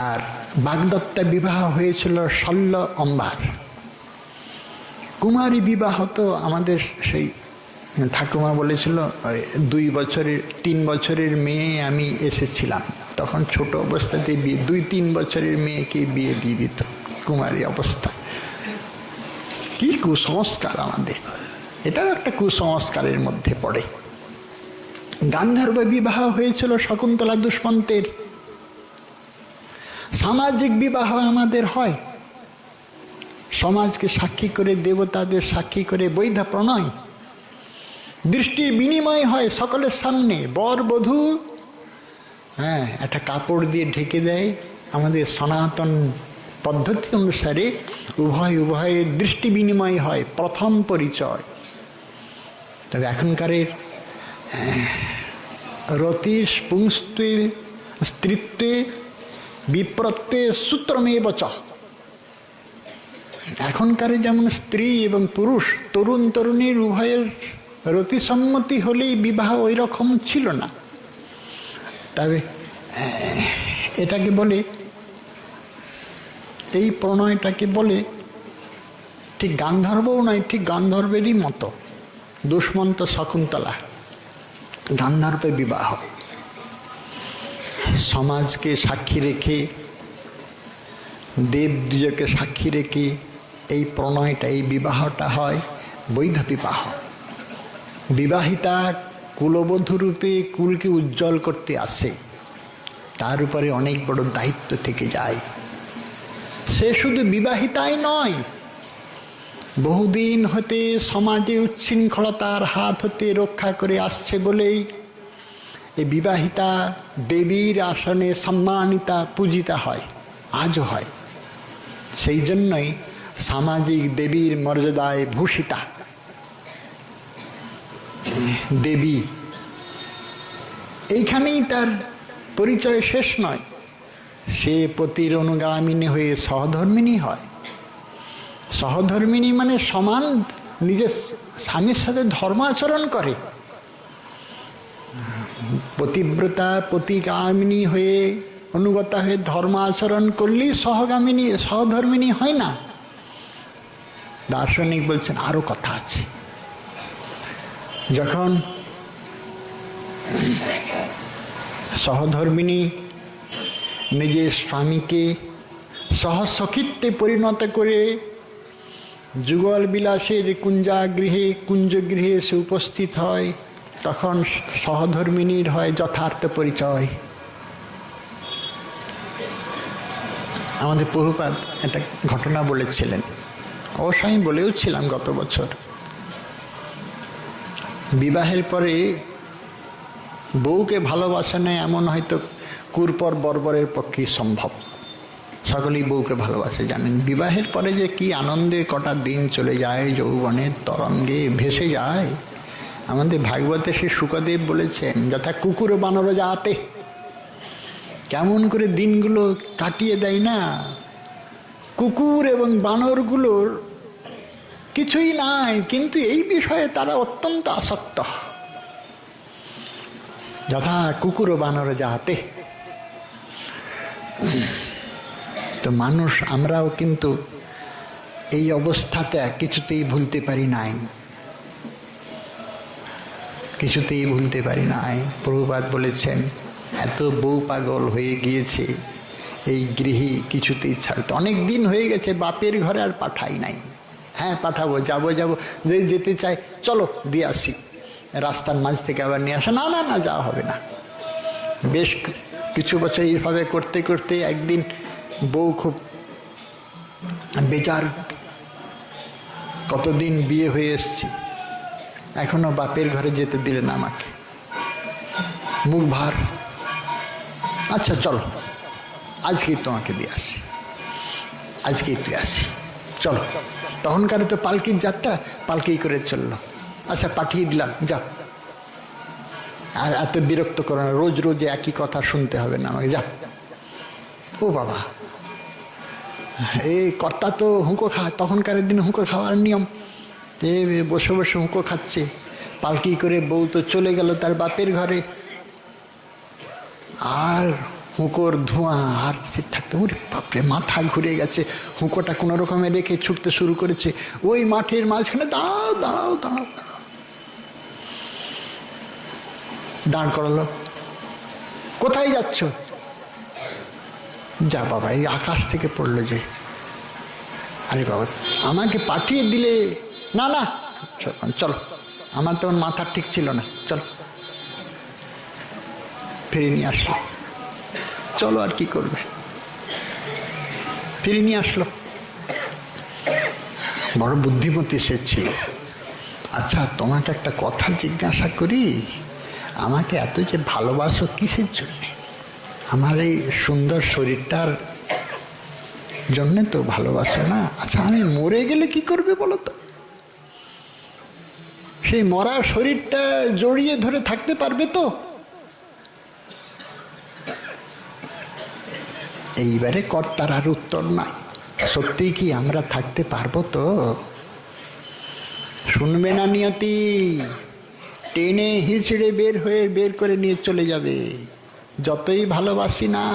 আর বাগদত্তা বিবাহ হয়েছিল শল্য অম্বার। কুমারী বিবাহ তো আমাদের সেই ঠাকুমা বলেছিল 3 বছরের মেয়ে আমি এসেছিলাম, তখন ছোট অবস্থাতে 2-3 বছরের মেয়েকে বিয়ে দিয়ে দিত কুমারী অবস্থা। কি কুসংস্কার আমাদের, এটাও একটা কুসংস্কারের মধ্যে পড়ে। গান্ধার্ব বিবাহ হয়েছিল শকুন্তলা দুষ্মন্তের। সামাজিক বিবাহ আমাদের হয়, সমাজকে সাক্ষী করে, দেবতাদের সাক্ষী করে বৈধ প্রণয়, দৃষ্টির বিনিময় হয় সকলের সামনে। বর বধূ একটা কাপড় দিয়ে ঢেকে দেয়। আমাদের সনাতন পদ্ধতি অনুসারে উভয়ের দৃষ্টি বিনিময় হয়, প্রথম পরিচয়। তবে এখনকারের রতির পুংস্ত্বে স্ত্রীত্বে বিপ্রত্যে সূত্রমেব চ। এখনকার যেমন স্ত্রী এবং পুরুষ, তরুণ তরুণীর উভয়ের রতিসম্মতি হলেই বিবাহ ওই রকম ছিল না। তবে এটাকে বলে, এই প্রণয়টাকে বলে ঠিক গান্ধর্বও নয়, ঠিক গান্ধর্বেরই মতো। দুষ্মন্ত শকুন্তলা গান্ধর্বে বিবাহ। সমাজকে সাক্ষী রেখে, দেব দুজকে সাক্ষী রেখে এই প্রণয়টা, এই বিবাহটা হয় বৈধ বিবাহ। বিবাহিতা কুলবধূ রূপে কুলকে উজ্জ্বল করতে আসে, তার উপরে অনেক বড় দায়িত্ব থেকে যায়। সে শুধু বিবাহিতাই নয়, বহুদিন হতে সমাজে উচ্ছৃঙ্খলতার হাত হতে রক্ষা করে আসছে বলেই এই বিবাহিতা দেবীর আসনে সম্মানিতা, পূজিতা হয়, আজও হয়। সেই জন্যই সামাজিক দেবীর মর্যাদায় ভূষিতা দেবী। এইখানেই তার পরিচয় শেষ নয়, সে পতির অনুগামিনী হয়ে সহধর্মিণী হয়। সহধর্মিণী মানে সমান নিজের স্বামীর সাথে ধর্মাচরণ করে। পতিব্রতা পতিগামিনী হয়ে, অনুগতা হয়ে ধর্মাচরণ করলেই সহধর্মিণী হয় না। দার্শনিক বলছেন আরো কথা আছে। যখন সহধর্মিণী নিজের স্বামীকে সহসখিত্বে পরিণত করে যুগল বিলাসের কুঞ্জগৃহে সে উপস্থিত হয়, তখন সহধর্মিণীর হয় যথার্থ পরিচয়। আমাদের প্রভুপাদ একটা ঘটনা বলেছিলেন, অবশ্য আমি বলেও ছিলাম গত বছর। বিবাহের পরে বউকে ভালোবাসা নেয় এমন হয়তো কুরপর বর্বরের পক্ষে সম্ভব। সকলেই বউকে ভালোবাসে জানেন। বিবাহের পরে যে কি আনন্দে কটা দিন চলে যায়, যৌবনের তরঙ্গে ভেসে যায়। আমাদের ভাগবতে শ্রী শুকদেব বলেছেন, যথা কুকুর বানর যাতে, কেমন করে দিনগুলো কাটিয়ে দেয় না। কুকুর এবং বানরগুলোর কিছুই নাই, কিন্তু এই বিষয়ে তারা অত্যন্ত আসক্ত। যথা কুকুর বানর যাতে। তো মানুষ, আমরাও কিন্তু এই অবস্থাটা কিছুতেই ভুলতে পারি নাই, কিছুতেই ভুলতে পারি নাই। প্রভুপাদ বলেছেন, এত বউ পাগল হয়ে গিয়েছে এই গৃহী কিছুতেই ছাড়তে। অনেক দিন হয়ে গেছে বাপের ঘরে আর পাঠাই নাই। হ্যাঁ পাঠাবো, যাবো যেতে চাই, চলো দিয়ে আসি। রাস্তার মাঝ থেকে আবার নিয়ে আসা, না যাওয়া হবে না। বেশ কিছু বছর এইভাবে করতে করতে একদিন বউ খুব বেজার, কতদিন বিয়ে হয়ে এসছি, এখনো বাপের ঘরে যেতে দিলেন আমাকে। মুখ ভার, আচ্ছা চলো, আজকেই তোমাকে দিয়ে আসি, আজকেই তুই আসি, চলো। তখনকার তো পালকির যাত্রা, পালকি করে চললো। আচ্ছা পাঠিয়ে দিলাম, যাও। আর এত বিরক্ত করো না, রোজ রোজ একই কথা শুনতে হবে না আমাকে, যা। ও বাবা, এই কর্তা তো হুঁকো খায়, তখনকার দিন হুঁকো খাওয়ার নিয়ম। এ বসে বসে হুঁকো খাচ্ছে, পালকি করে বউ তো চলে গেল তার বাপের ঘরে, আর হুঁকোর ধোঁয়া আর থাকতে, ওরে বাপরে, মাথা ঘুরে গেছে। হুঁকোটা কোনো রকমে রেখে ছুটতে শুরু করেছে ওই মাঠের মাঝখানে। দাঁড়াও দাঁড়াও দাঁড়াও দাঁড়াও, দাঁড় করালো। কোথায় যাচ্ছ? যা বাবা, এই আকাশ থেকে পড়লো যে। আরে বাবা, আমাকে পাঠিয়ে দিলে। না না, চলো, আমার তখন মাথা ঠিক ছিল না, চলো। ফিরে নিয়ে আসলো। চলো, আর কি করবে, ফিরে নিয়ে আসলো। বড় বুদ্ধিমতী সে ছিল। আচ্ছা তোমাকে একটা কথা জিজ্ঞাসা করি, আমাকে এত যে ভালোবাসো কিসের জন্য? আমার এই সুন্দর শরীরটার জন্যে তো ভালোবাসো না? আচ্ছা আমি মরে গেলে কি করবে বলো তো? সেই মরা শরীরটা জড়িয়ে ধরে থাকতে পারবে তো? এইবারে কর্তার আর উত্তর নাই। সত্যি কি আমরা থাকতে পারবো তো? শুনবে না নিয়তি, টেনে হিঁচড়ে বের করে নিয়ে চলে যাবে, যতই ভালোবাসি না।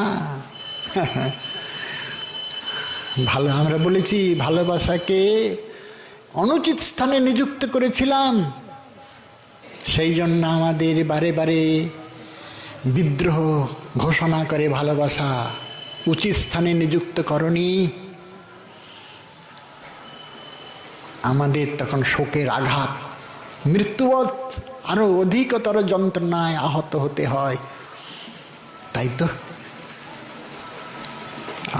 ভালো, আমরা বলেছি ভালোবাসাকে অনুচিত স্থানে নিযুক্ত করেছিলাম, সেই জন্য আমাদের বারে বারে বিদ্রোহ ঘোষণা করে ভালোবাসা। উচিত স্থানে নিযুক্ত করনি, আমাদের তখন শোকের আঘাত, মৃত্যুবৎ আরো অধিকতর যন্ত্রণায় আহত হতে হয়। তাই তো,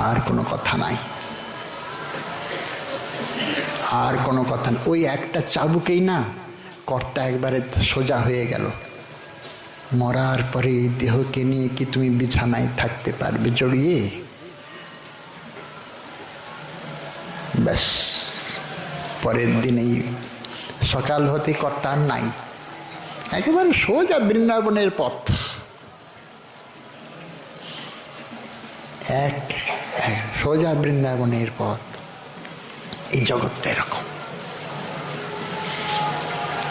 আর কোনো কথা নাই, আর কোনো কথা না। ওই একটা চাবুকেই না কর্তা একবারে সোজা হয়ে গেল। মরার পরে এই দেহকে নিয়ে কি তুমি বিছানায় থাকতে পারবে জড়িয়ে? ব্যাস, পরের দিনেই সকাল হতে কর্তার নাই, একেবারে সোজা বৃন্দাবনের পথ। এক সোজা বৃন্দাবনের পথ। এই জগৎটা এরকম,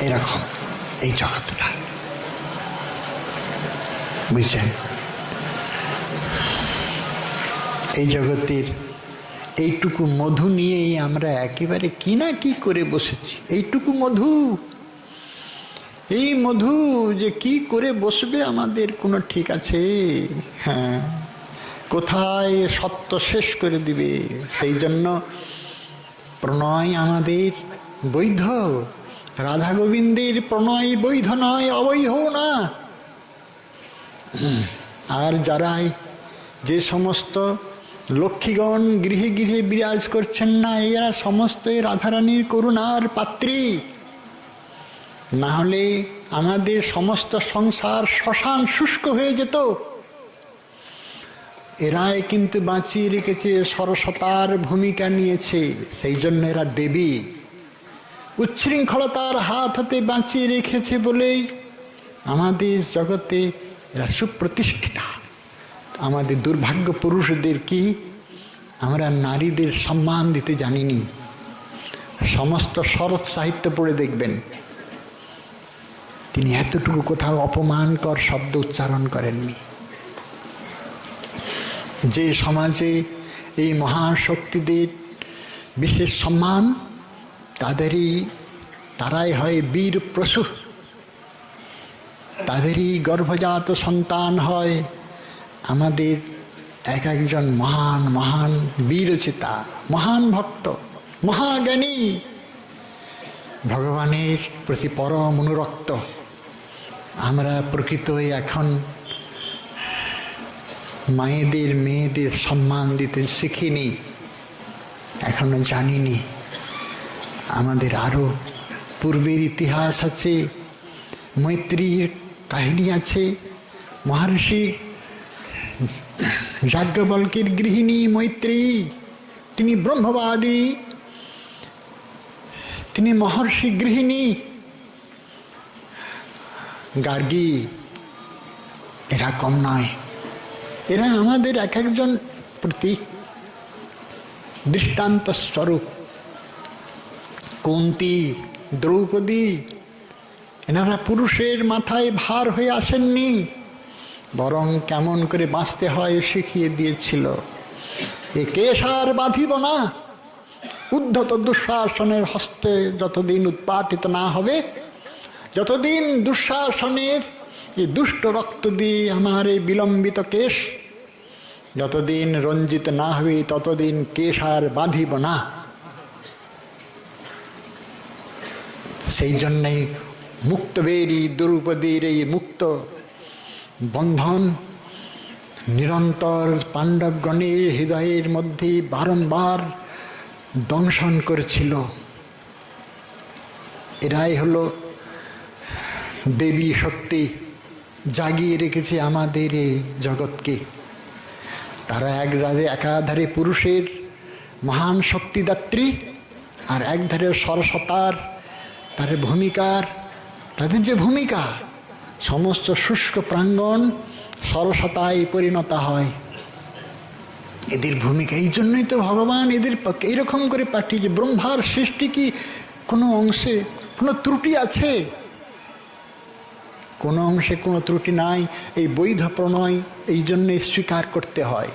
এরকম এই জগৎটা, বুঝছেন? এই জগতের এইটুকু মধু নিয়েই আমরা একেবারে কি না কি করে বসেছি। এইটুকু মধু, এই মধু যে কি করে বসবে আমাদের কোনো ঠিক আছে? হ্যাঁ, কোথায় সত্য শেষ করে দিবে। সেই জন্য প্রণয় আমাদের বৈধ, রাধা গোবিন্দের প্রণয় বৈধ নয়, অবৈধ না। আর যারাই যে সমস্ত লক্ষ্মীগণ গৃহে গৃহে বিরাজ করছেন না, এরা সমস্তই রাধারানীর করুণার পাত্রী। না হলে আমাদের সমস্ত সংসার শ্মশান শুষ্ক হয়ে যেত। এরাই কিন্তু বাঁচিয়ে রেখেছে, সরসতার ভূমিকা নিয়েছে, সেই জন্য এরা দেবী। উচ্ছৃঙ্খলতার হাত হাতে বাঁচিয়ে রেখেছে বলেই আমাদের জগতে এরা সুপ্রতিষ্ঠিতা। আমাদের দুর্ভাগ্য পুরুষদের কি আমরা নারীদের সম্মান দিতে জানিনি। সমস্ত শরৎ সাহিত্য পড়ে দেখবেন, তিনি এতটুকু কোথাও অপমানকর শব্দ উচ্চারণ করেননি। যে সমাজে এই মহাশক্তিদের বিশেষ সম্মান, তারাই হয় বীর প্রসূ, তাদেরই গর্ভজাত সন্তান হয় আমাদের এক একজন মহান মহান বীরচেতা, মহান ভক্ত, মহাজ্ঞানী, ভগবানের প্রতি পরম অনুরক্ত। আমরা প্রকৃতই এখন মায়েদের মেয়েদের সম্মান দিতে শিখিনি, এখনো জানিনি। আমাদের আরও পূর্বের ইতিহাস আছে, মৈত্রীর কাহিনী আছে, মহর্ষি যাজ্ঞবল্কের গৃহিণী মৈত্রী, তিনি ব্রহ্মবাদী, তিনি মহর্ষি গৃহিণী। গার্গী, এরা কম নয়, এরা আমাদের এক একজন প্রতীক, দৃষ্টান্ত স্বরূপ। কুন্তী, দ্রৌপদী, এনারা পুরুষের মাথায় ভার হয়ে আসেননি, বরং কেমন করে বাঁচতে হয় শিখিয়ে দিয়েছিল। এ কেশ আর বাঁধিব না, উদ্ধত দুঃশাসনের হস্তে যতদিন উৎপাটিত না হবে, যতদিন দুঃশাসনের এই দুষ্ট রক্ত দিয়ে আমার এই বিলম্বিত কেশ যতদিন রঞ্জিত না হবে, ততদিন কেশ আর বাঁধিব না। সেই জন্যই মুক্তবেরী দ্রৌপদীর এই মুক্ত বন্ধন নিরন্তর পাণ্ডবগণের হৃদয়ের মধ্যে বারংবার দংশন করেছিল। এরাই হলো দেবী শক্তি, জাগিয়ে রেখেছে আমাদের এই জগৎকে। তারা একাধারে পুরুষের মহান শক্তিদাত্রী, আর একধারে সরস্বতার তার ভূমিকার, তাদের যে ভূমিকা, সমস্ত শুষ্ক প্রাঙ্গণ সরস্বতায় পরিণত হয়। এদের ভূমিকা, এই জন্যই তো ভগবান এদের এইরকম করে পাঠিয়েছে। ব্রহ্মার সৃষ্টি কি কোনো অংশে কোনো ত্রুটি আছে? কোনো অংশে কোনো ত্রুটি নাই। এই বৈধ প্রণয় এই জন্যে স্বীকার করতে হয়।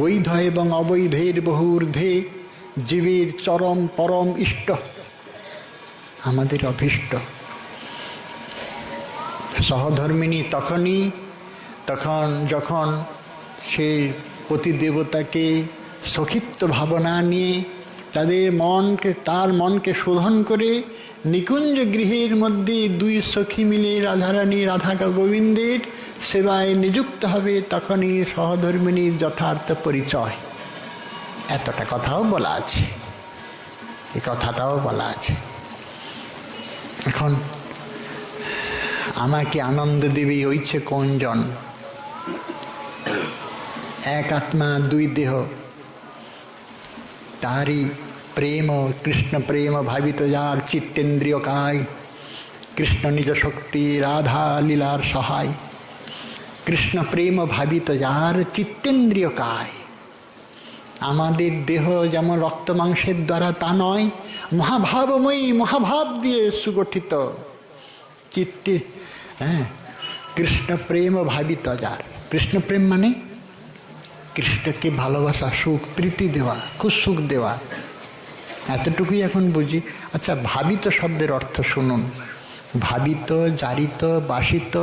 বৈধ এবং অবৈধের বহু ঊর্ধ্বে জীবের চরম পরম ইষ্ট আমাদের অভীষ্ট। সহধর্মিণী তখন যখন সে পতিদেবতাকে সখিত্ব ভাবনা নিয়ে তার মনকে শোধন করে নিকুঞ্জ গৃহের মধ্যে দুই সখী মিলে রাধারানী রাধা গোবিন্দের সেবায় নিযুক্ত হবে, তখনই সহধর্মিণীর যথার্থ পরিচয়। এতটা কথাও বলা আছে, এই কথাটাও বলা আছে। এখন আমাকে আনন্দ দেবে হইছে কোনজন? এক আত্মা দুই দেহ, তারই প্রেম, কৃষ্ণ প্রেম ভাবিত যার চিত্তেন্দ্রিয় কায়, কৃষ্ণ নিজ শক্তি রাধা লীলার সহায়। কৃষ্ণ প্রেম ভাবিত যার চিত্তেন্দ্রিয় কায়। আমাদের দেহ যেমন রক্ত মাংসের দ্বারা তা নয়, মহাভাবময়ী, মহাভাব দিয়ে সুগঠিত চিত্তে। হ্যাঁ, কৃষ্ণ প্রেম ভাবিত যার। কৃষ্ণ প্রেম মানে কৃষ্ণকে ভালোবাসা, সুখ প্রীতি দেওয়া, খুব সুখ দেওয়া, এতটুকুই এখন বুঝি। আচ্ছা, ভাবিত শব্দের অর্থ শুনুন। ভাবিত, জারিত, বাসিত,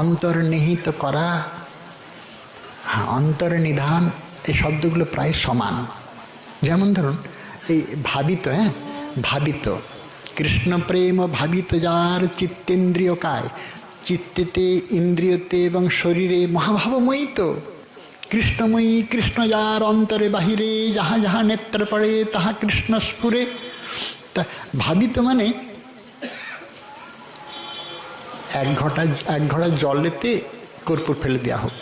অন্তর্নিহিত করা, অন্তর্নিধান, এই শব্দগুলো প্রায় সমান। যেমন ধরুন এই ভাবিত, ভাবিত, কৃষ্ণ প্রেম ভাবিত যার চিত্তেন্দ্রিয় কায়, চিত্তেতে, ইন্দ্রিয়তে এবং শরীরে মহাভাবময়ী তো কৃষ্ণময়ী। কৃষ্ণ যার অন্তরে বাহিরে, যাহা যাহা নেত্র পড়ে তাহা কৃষ্ণ স্ফুরে। তা ভাবিত মানে এক ঘড়া জলেতে কর্পূর ফেলে দেওয়া হোক,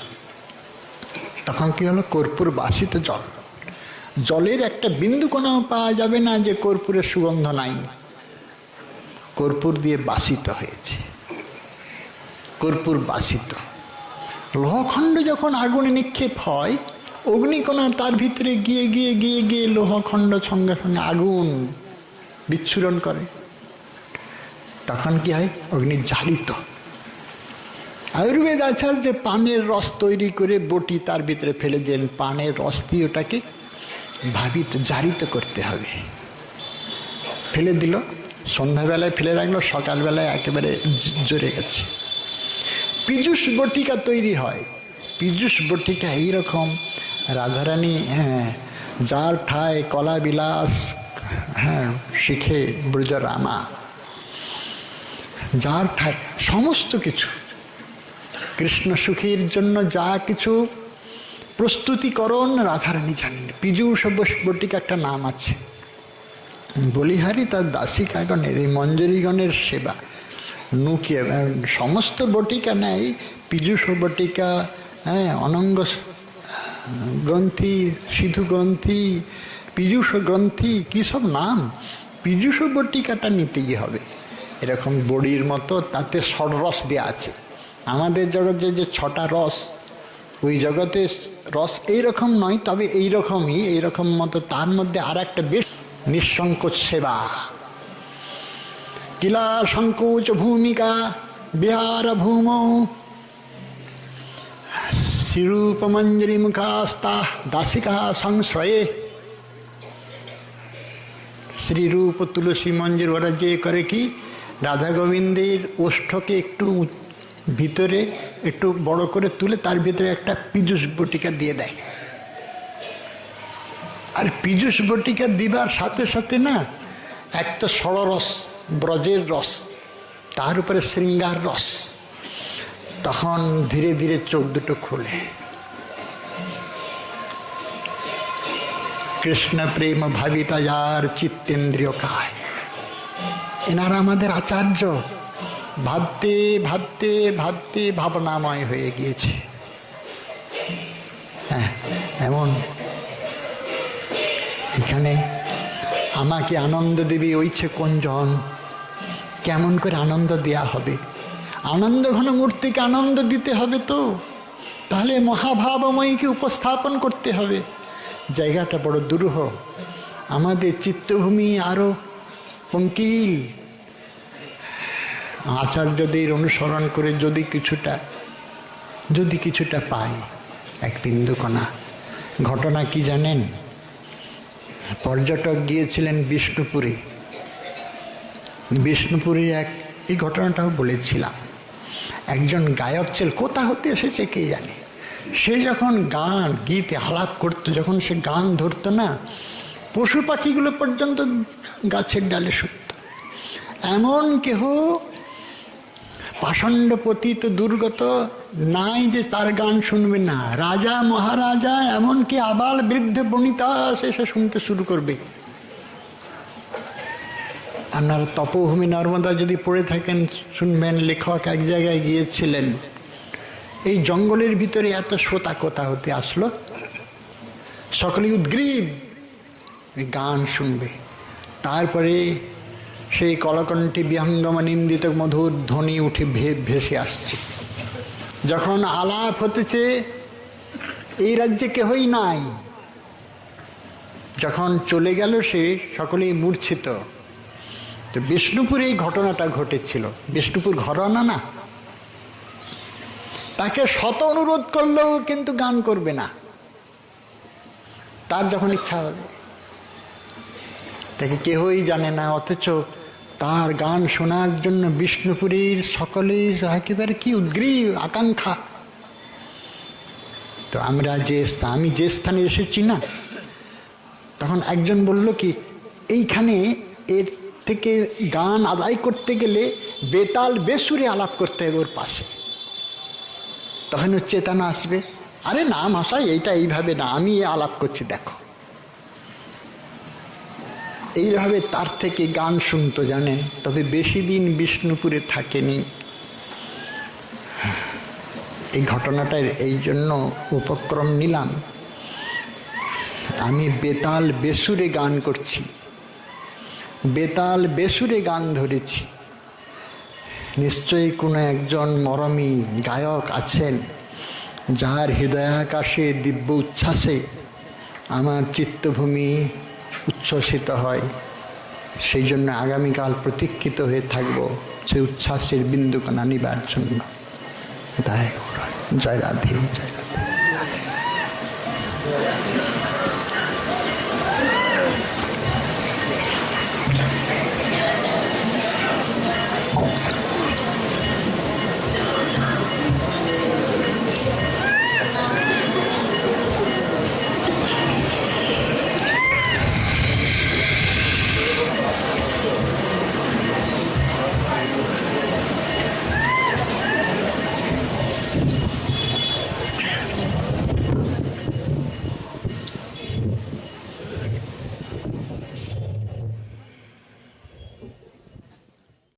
তখন কি হলো? কর্পূর বাসিত জল। জলের একটা বিন্দু কোনাও পাওয়া যাবে না যে কর্পূরের সুগন্ধ নাই। কর্পূর দিয়ে বাসিত হয়েছে, কর্পূর বাসিত। লোহখণ্ড যখন আগুনে নিক্ষেপ হয়, অগ্নিকণা তার ভিতরে গিয়ে গিয়ে গিয়ে গিয়ে লোহখণ্ড সঙ্গে সঙ্গে আগুন বিচ্ছুরণ করে, তখন কি হয়? অগ্নি জারিত। আয়ুর্বেদ আচার্য পানের রস তৈরি করে বটি তার ভিতরে ফেলে দেন, পানের রস দিয়ে ওটাকে ভাবিত, জারিত করতে হবে। ফেলে দিল, সন্ধ্যাবেলায় ফেলে রাখলো, সকালবেলায় একেবারে জ্বরে গেছে। পীযুষ বটিকা তৈরি হয়। পীযুষ বটিকা এইরকম রাধারানী, যার ঠায় কলা বিলাস, শিখে ব্রজরামা, যার ঠায় সমস্ত কিছু কৃষ্ণ সুখীর জন্য যা কিছু প্রস্তুতিকরণ রাধারানী জানেন। পীযুষ বটিকা একটা নাম আছে। বলিহারি তার দাসিকাগণের, এই মঞ্জরীগণের সেবা, নুকিয়ে সমস্ত বটিকা নেই, পীযুষ বটিকা, হ্যাঁ, অনঙ্গ গ্রন্থি, সিধু গ্রন্থি, পীযুষ গ্রন্থি, কী সব নাম। পীযুষ বটিকাটা নিতেই হবে। এরকম বড়ির মতো তাতে ষড়রস দেওয়া আছে। আমাদের জগতে যে 6টা রস, ওই জগতে রস এইরকম নয়, তবে এইরকমই, এইরকম মতো তার মধ্যে আর একটা বেশ নিঃসংকোচ সেবা। কিলা সংকোচ ভূমিকা বিহার ভূমৌ শ্রীরূপমঞ্জরি মুখাস্তা দাসিকা সংশ্রয়ে। শ্রীরূপ তুলসী মঞ্জুর, ওরা যে করে কি, রাধা গোবিন্দের ওষ্ঠকে একটু ভিতরে একটু বড় করে তুলে তার ভিতরে একটা পীযুষ বটিকা দিয়ে দেয়। আর পীযুষ বটিকা দিবার সাথে সাথে না, এক তো ষড়রস, ব্রজের রস, তার উপরে শৃঙ্গার রস, তখন ধীরে ধীরে চোখ দুটো খুলে। কৃষ্ণ প্রেম ভাবিতা যার চিত্তেন্দ্রিয় কায়। এনারা আমাদের আচার্য। ভাবতে ভাবতে ভাবতে ভাবনাময় হয়ে গিয়েছে। হ্যাঁ, এমন এখানে আমাকে আনন্দ দেবে ওইছে কোনজন, কেমন করে আনন্দ দেয়া হবে? আনন্দ ঘন মূর্তিকে আনন্দ দিতে হবে, তো তাহলে মহাভাবময়ীকে উপস্থাপন করতে হবে। জায়গাটা বড় দুরূহ, আমাদের চিত্তভূমি আরও পঙ্কিল। আচার্যদের অনুসরণ করে যদি কিছুটা পাই, এক বিন্দুকণা। ঘটনা কি জানেন? পর্যটক গিয়েছিলেন বিষ্ণুপুরে। বিষ্ণুপুরে এই ঘটনাটাও বলেছিলাম। একজন গায়ক ছিল, কোথা হতে এসেছে কে জানে। সে যখন গান গীতে আলাপ করতো, যখন সে গান ধরতো না, পশু পাখিগুলো পর্যন্ত গাছের ডালে শুনত। এমন কেহ পাষণ্ড পতিত দুর্গত নাই যে তার গান শুনবে না। রাজা মহারাজা, এমনকি আবাল বৃদ্ধ বনিতা সে শুনতে শুরু করবে। আপনারা তপভূমি নর্মদা যদি পড়ে থাকেন শুনবেন, লেখক এক জায়গায় গিয়েছিলেন, এই জঙ্গলের ভিতরে এত শ্রোতা কোথা হতে আসলো, সকলে উদ্গ্রীব গান শুনবে। তারপরে সেই কলকণ্ঠী বিহঙ্গম নিন্দিত মধুর ধ্বনি উঠে ভেসে আসছে। যখন আলাপ হতেছে, এই রাজ্যে কেহই নাই। যখন চলে গেল সে, সকলেই মূর্ছিত। তো বিষ্ণুপুরে এই ঘটনাটা ঘটেছিল। বিষ্ণুপুর ঘরানা না, তাকে শত অনুরোধ করলেও কিন্তু গান করবে না। তার যখন ইচ্ছা হবে, তাকে কেহই জানে না, অথচ তার গান শোনার জন্য বিষ্ণুপুরীর সকলেই একেবারে কি উদ্গ্রীব আকাঙ্ক্ষা। তো আমি যে স্থানে এসেছি না, তখন একজন বলল কি, এইখানে এর থেকে গান আদায় করতে গেলে বেতাল বেসুরে আলাপ করতে হবে ওর পাশে, তখন ওর চেতনা আসবে। আরে না মশাই, এইভাবে না, আমি আলাপ করছি দেখো। এইভাবে তার থেকে গান শুনতো, জানেন। তবে বেশি দিন বিষ্ণুপুরে থাকেনি। এই ঘটনাটার এই জন্য উপক্রম নিলাম। আমি বেতাল বেসুরে গান করছি, বেতাল বেসুরে গান ধরেছি। নিশ্চয়ই কোনো একজন মরমী গায়ক আছেন, যার হৃদয়াকাশে দিব্য উচ্ছ্বাসে আমার চিত্তভূমি উচ্ছ্বসিত হয়। সেই জন্য আগামীকাল প্রতীক্ষিত হয়ে থাকব সেই উচ্ছ্বাসের বিন্দুকণা নিবার জন্য। জয় রাধে, জয় রাধে।